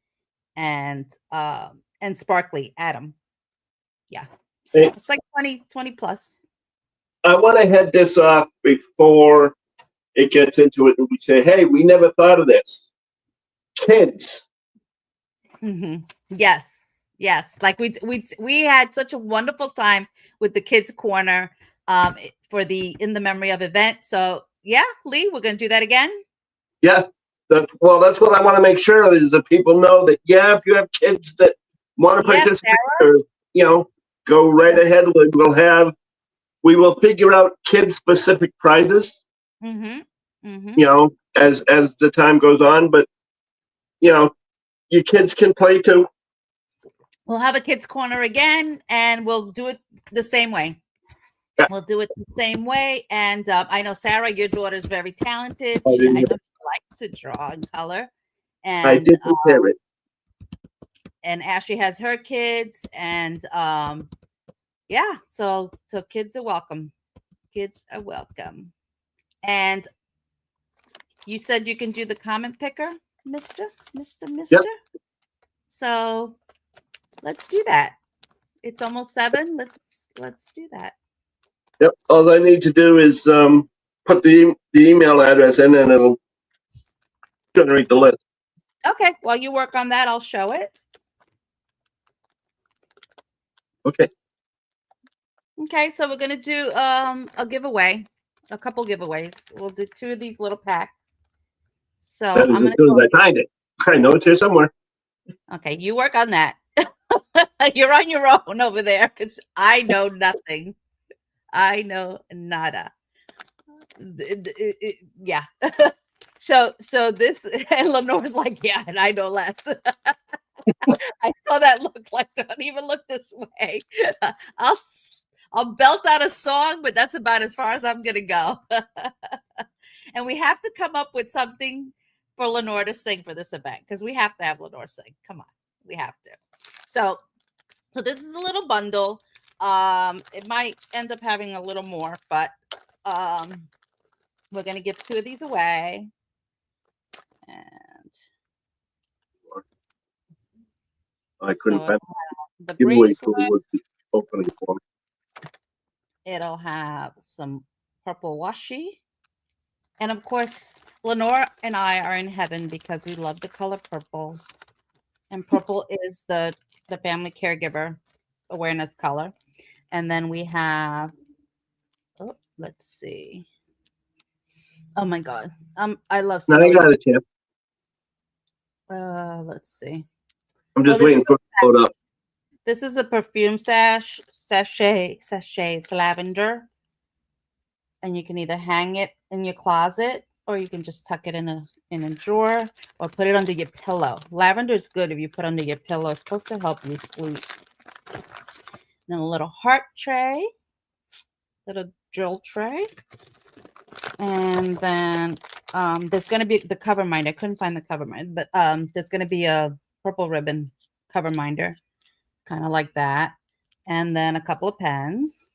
and Sparkly Adam. Yeah. So Hey. it's like 20 plus. I want to head this off before it gets into it, and we say, "Hey, we never thought of this." Kids. Mm-hmm. Yes. Like we had such a wonderful time with the Kids Corner for the In the Memory of event. So yeah, Lee, we're gonna do that again. Yeah. That's what I want to make sure is that people know that, yeah, if you have kids that want to participate, or, go right ahead. We will figure out kid specific prizes, as the time goes on, but your kids can play too. We'll have a Kids Corner again, and we'll do it the same way. Yeah. We'll do it the same way. And I know, Sarah, your daughter's very talented. I know she likes to draw and color. And I did compare it. And Ashley has her kids. And yeah, so kids are welcome. Kids are welcome. And you said you can do the comment picker, Mister. Yep. So let's do that. It's almost 7. Let's do that. Yep. All I need to do is put the email address in, and it'll generate the list. Okay. While you work on that, I'll show it. Okay. Okay. So we're gonna do a giveaway, a couple giveaways. We'll do 2 of these little packs. So I'm gonna. As soon as I find it, I know it's here somewhere. Okay, you work on that. You're on your own over there because I know nothing. I know nada. Yeah. So this, and Lenore's like, yeah, and I know less. I saw that look, like, don't even look this way. I'll belt out a song, but that's about as far as I'm gonna go. And we have to come up with something for Lenore to sing for this event, because we have to have Lenore sing. Come on, we have to. So this is a little bundle. It might end up having a little more, but we're gonna give 2 of these away. And I couldn't find the bracelet. Opening for me. It'll have some purple washi, and of course, Lenore and I are in heaven because we love the color purple, and purple is the family caregiver awareness color. And then we have, let's see. Oh my God. I love No, I got it, Tim. Let's see. I'm just waiting for it to load up. This is a perfume sachet. It's lavender. And you can either hang it in your closet, or you can just tuck it in a drawer, or put it under your pillow. Lavender is good if you put under your pillow. It's supposed to help you sleep. Then a little heart tray, little drill tray. And then there's going to be the cover minder. I couldn't find the cover minder, but there's going to be a purple ribbon cover minder, kind of like that. And then a couple of pens.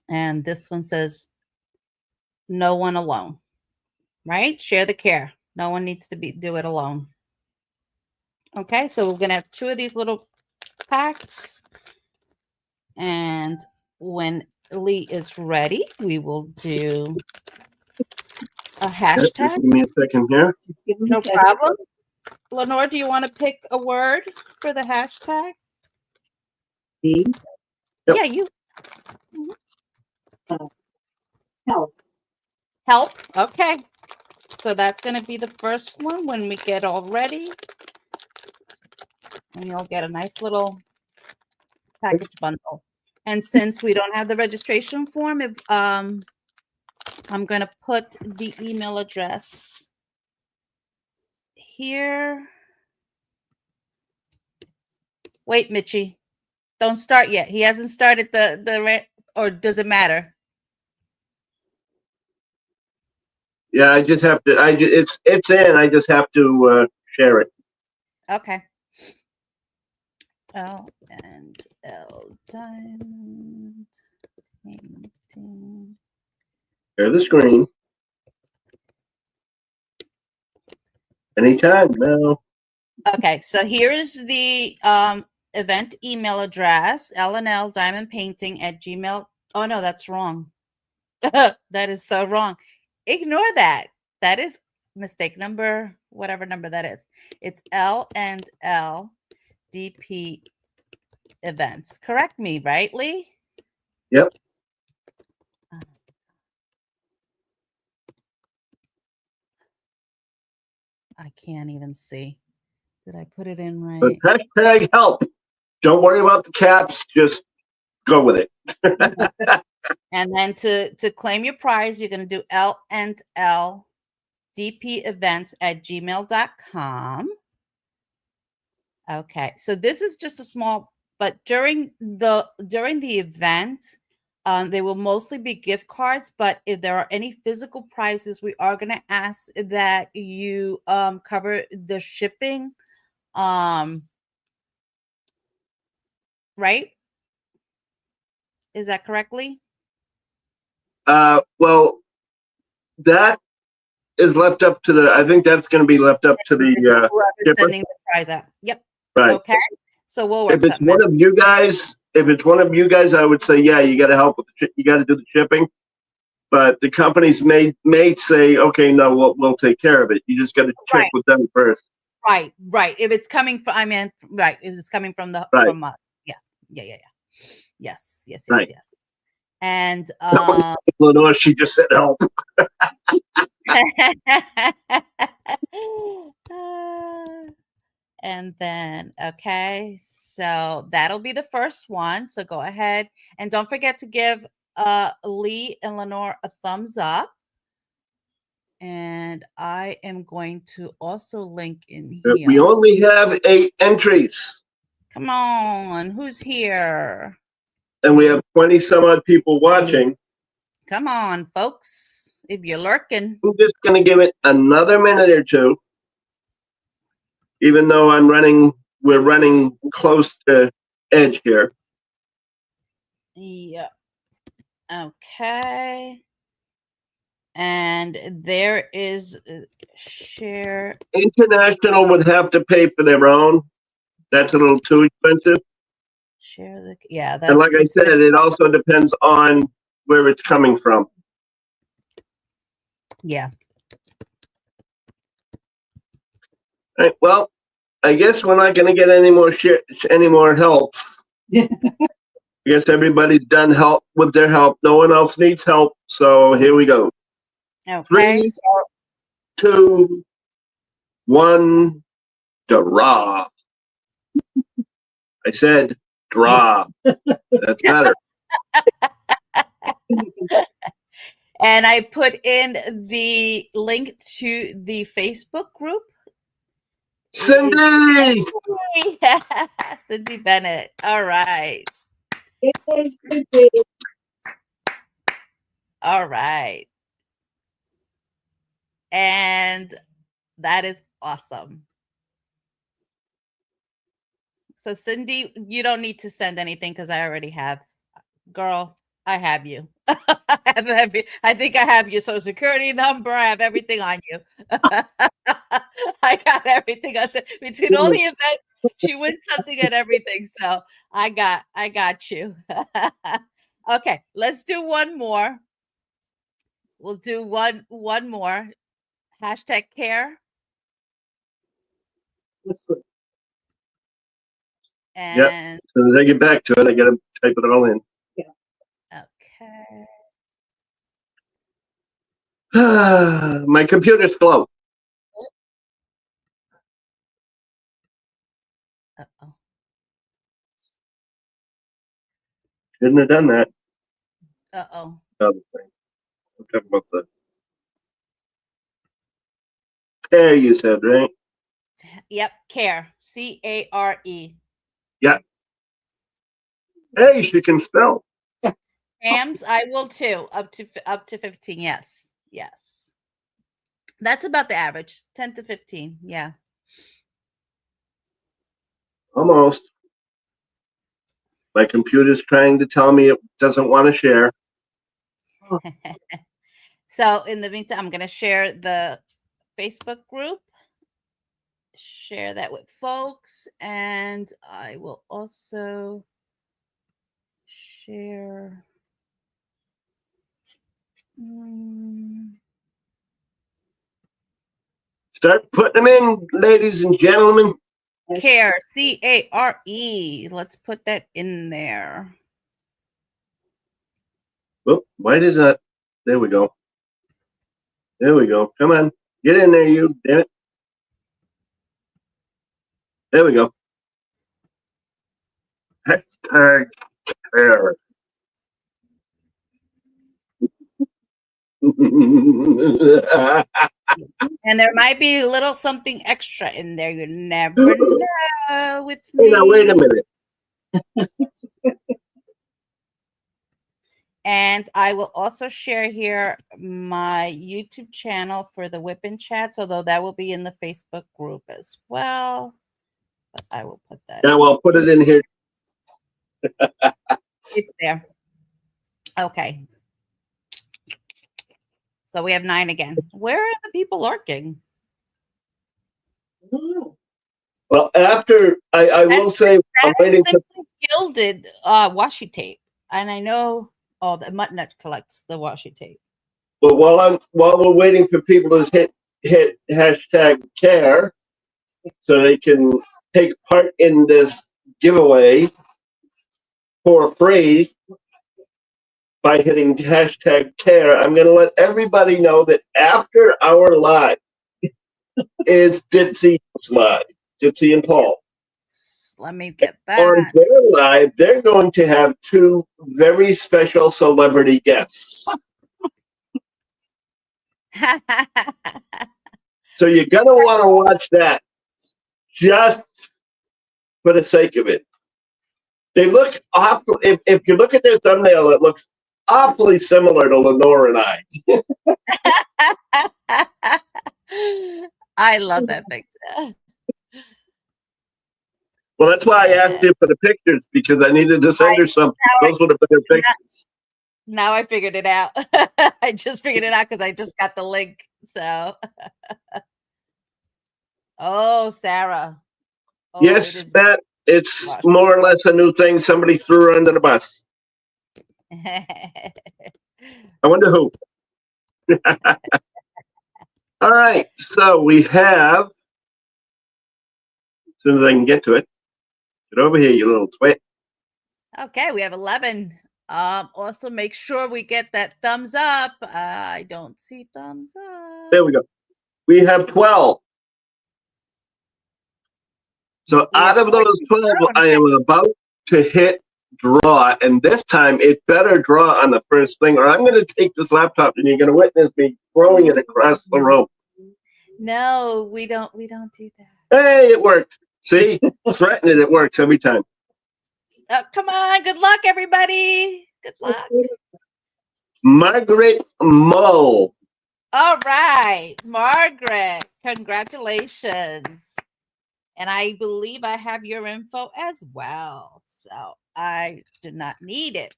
And this one says, no one alone, right? Share the care. No one needs to do it alone. Okay, so we're going to have 2 of these little packs. And when Lee is ready, we will do a Just hashtag. give me a second here. Just give them No a second. problem. Lenore, do you want to pick a word for the hashtag? D, Yep. Yeah, you help. help. Okay. So that's going to be the first one when we get all ready. And you'll get a nice little package bundle. And since we don't have the registration form, if I'm going to put the email address here. Wait, Mitchie. Don't start yet. He hasn't started or does it matter? Yeah, I just have to. It's in. I just have to share it. Okay. L and L Diamond Painting. Share the screen. Anytime now. Okay, so here is the event email address, LNL Diamond Painting at Gmail. Oh no, that's wrong. That is so wrong. Ignore that. That is mistake number, whatever number that is. It's L&L DP events. Correct me, right, Lee? Yep. I can't even see. Did I put it in But right? hashtag help. Don't worry about the caps. Just go with it. And then to claim your prize, you're going to do L&L DP events at gmail.com. Okay, so this is just a small, but during the event, they will mostly be gift cards. But if there are any physical prizes, we are going to ask that you cover the shipping. Right? Is that correctly? Well, that is left up to the. I think that's going to be left up to the Whoever's shipper. sending the prize out. Yep. Right. Okay. So we'll work If it's something one out. of you guys, I would say, yeah, you got to help with you got to do the shipping. But the companies may say, okay, no, we'll take care of it. You just got to check Right. with them first. Right. If it's coming from, right. If it's coming from Right. from us. Yeah. Yes. Right. And Lenore, she just said help. and then, okay, so that'll be the first one. So go ahead and don't forget to give Lee and Lenore a thumbs up. And I am going to also link in here. We only have 8 entries. Come on, who's here? And we have 20 some odd people watching. Come on, folks. If you're lurking. I'm just going to give it another minute or two. Even though we're running close to edge here. Yeah. Okay. And there is share. International would have to pay for their own. That's a little too expensive. Share the, yeah. And like I said, it also depends on where it's coming from. Yeah. All right, well, I guess we're not going to get any more help. I guess everybody's done help with their help. No one else needs help. So here we go. Okay. 3, 2, 1, draw. I said draw. That's better. And I put in the link to the Facebook group. Cindy! Cindy Bennett. All right. All right. And that is awesome. So Cindy, you don't need to send anything because I already have. Girl, I have you. I think I have your social security number. I have everything on you. I got everything. I said between all the events, she wins something and everything. So I got you. Okay, let's do one more. We'll do one more. Hashtag care. That's good. And As soon as I get back to it, I got to type it all in. okay. My computer's slow. Uh-oh. Shouldn't have done that. Uh-oh. Other thing. I'm talking about the care you said, right? Yep, care. C-A-R-E. Yeah. Hey, she can spell. Hams, I will too. Up to 15. Yes. Yes. That's about the average. 10 to 15. Yeah. Almost. My computer's trying to tell me it doesn't want to share. So in the meantime, I'm going to share the Facebook group. Share that with folks. And I will also share. Start putting them in, ladies and gentlemen. Care. C-A-R-E. Let's put that in there. Oh, why does that? There we go. There we go. Come on. Get in there, you. Damn it. There we go. Hashtag care. And there might be a little something extra in there. You never know with Hey, me. now, wait a minute. And I will also share here my YouTube channel for the Whip and Chats, although that will be in the Facebook group as well. But I will put that. Yeah, well, put it in here. It's there. Okay. So we have 9 again. Where are the people lurking? Well, after I will say, I'm waiting for. Gilded washi tape, and I know. Oh, the Muttnut collects the washi tape. But while we're waiting for people to hit hashtag care, so they can take part in this giveaway for free by hitting hashtag care, I'm going to let everybody know that after our live is Ditsy's live, Ditsy and Paul. Let me get On that. their live, they're going to have 2 very special celebrity guests. So you're going to want to watch that just for the sake of it. They look awful. If you look at their thumbnail, it looks awfully similar to Lenore and I. I love that picture. Well, that's why I asked you for the pictures, because I needed to send her some. Those would have been her pictures. Now I figured it out. I just figured it out because I just got the link. So, oh, Sarah. Oh, Yes, Matt, it's more or less a new thing. Somebody threw her under the bus. I wonder who. All right, so we have, as soon as I can get to it, get over here, you little twit. Okay, we have 11. Also make sure we get that thumbs up. I don't see thumbs up. There we go. We have 12. So out of those 12, I am about to hit draw, and this time it better draw on the first thing, or I'm going to take this laptop and you're going to witness me throwing it across the room. No, we don't do that. Hey, it worked. See, threaten it works every time. Come on, good luck, everybody. Good luck. Margaret Mull. All right, Margaret, congratulations. And I believe I have your info as well. So I did not need it.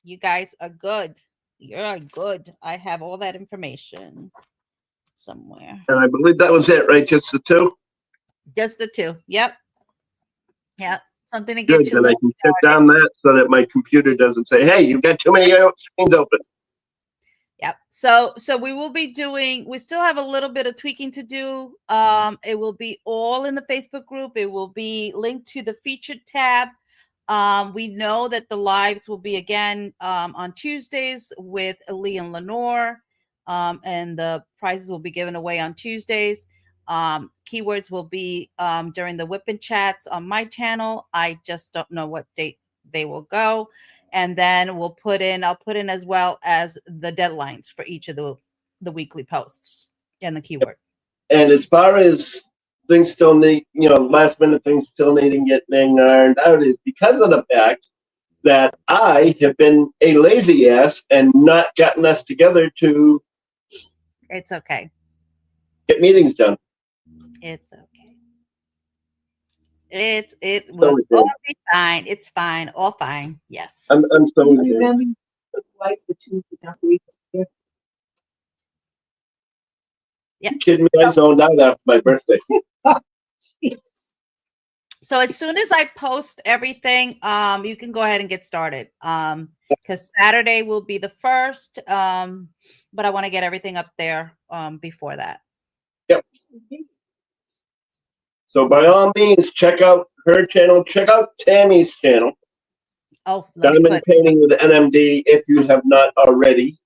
You guys are good. You're good. I have all that information somewhere. And I believe that was it, right? Just the 2? Just the 2. Yep. Yep. Something to Good, get you then I lit. can shut down that so that my computer doesn't say, hey, you've got too many screens open. Yep. So we will be doing, we still have a little bit of tweaking to do. It will be all in the Facebook group. It will be linked to the featured tab. We know that the lives will be again on Tuesdays with Lee and Lenore. And the prizes will be given away on Tuesdays. Keywords will be during the Whippin' Chats on my channel. I just don't know what date they will go. And then I'll put in as well as the deadlines for each of the weekly posts and the keyword. And as far as things still need, last minute things still needing getting ironed out is because of the fact that I have been a lazy ass and not gotten us together to It's okay. get meetings done. It's okay. It will all be fine. It's fine. All fine. Yes. I'm so Remember, wife for 2.5 weeks. You kidding me? I zoned out after my birthday. Jeez. So as soon as I post everything, you can go ahead and get started. Because Saturday will be the first. But I want to get everything up there before that. Yep. So by all means, check out her channel. Check out Tammy's channel. Oh, let me Diamond Painting with NMD if you have not already.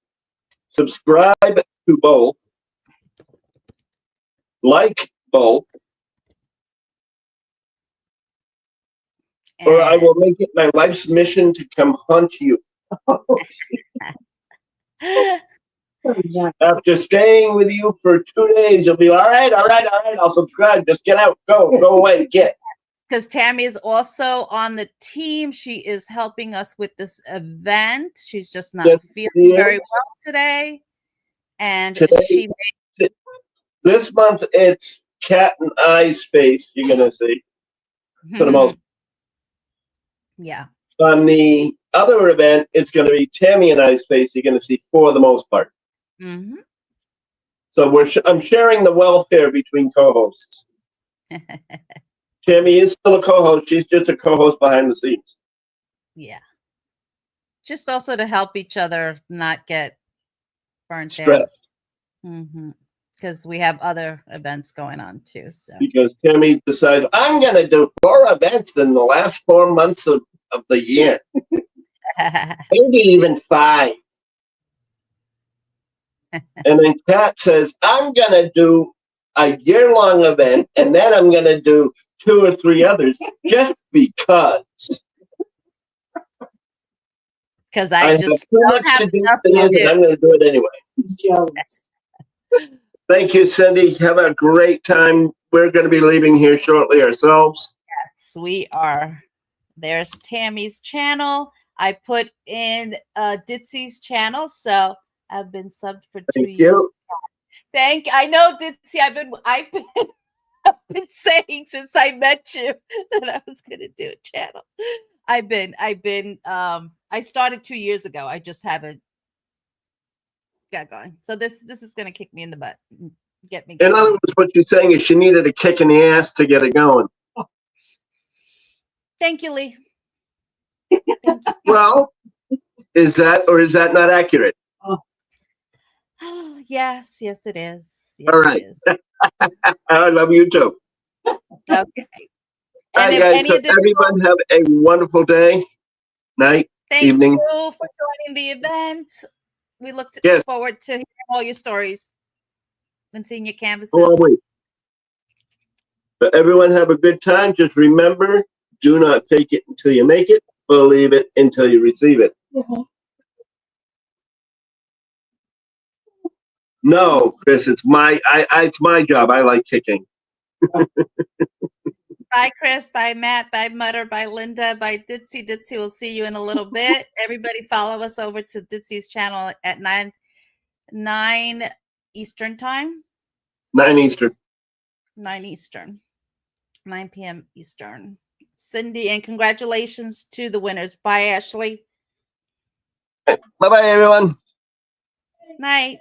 Subscribe to both. Like both. Or I will make it my life's mission to come hunt you. After staying with you for 2 days, you'll be all right, I'll subscribe. Just get out, go away, get. Because Tammy is also on the team. She is helping us with this event. She's just not feeling very well today. And today, this month, it's Cat and I's face you're going to see for the most. Yeah. On the other event, it's going to be Tammy and I's face you're going to see for the most part. Mm-hmm. So I'm sharing the welfare between co-hosts. Tammy is still a co-host. She's just a co-host behind the scenes. Yeah. Just also to help each other not get burnt out. Mm-hmm. Because we have other events going on too. So because Tammy decides I'm going to do 4 events in the last 4 months of the year, maybe even 5. And then Kat says I'm going to do a year-long event, and then I'm going to do 2 or 3 others just because. Because I just don't have enough to do. And I'm going to do it anyway. He's jealous. Thank you, Cindy. Have a great time. We're going to be leaving here shortly ourselves. Yes, we are. There's Tammy's channel. I put in Ditsy's channel, so I've been subbed for 2 years. I know, Ditsy. I've been saying since I met you that I was going to do a channel. I started 2 years ago. I just haven't got going. So this is going to kick me in the butt. Get me going. In other words, what you're saying is she needed a kick in the ass to get it going. Thank you, Lee. Well, is that not accurate? Oh, yes, it is. Yes, all right. I love you too. Okay. All right, guys. So everyone have a wonderful day, night, evening. Thank you for joining the event. We look forward to hearing all your stories and seeing your canvases. Oh, wait. But everyone have a good time. Just remember, do not fake it until you make it. Believe it until you receive it. Mm-hmm. No, Chris, it's my job. I like kicking. Bye, Chris. Bye, Matt. Bye, Mutter. Bye, Linda. Bye, Ditsy. Ditsy, we'll see you in a little bit. Everybody follow us over to Ditsy's channel at 9 Eastern time. 9 Eastern. 9 Eastern. 9 p.m. Eastern. Cindy, and congratulations to the winners. Bye, Ashley. Bye-bye, everyone. Night.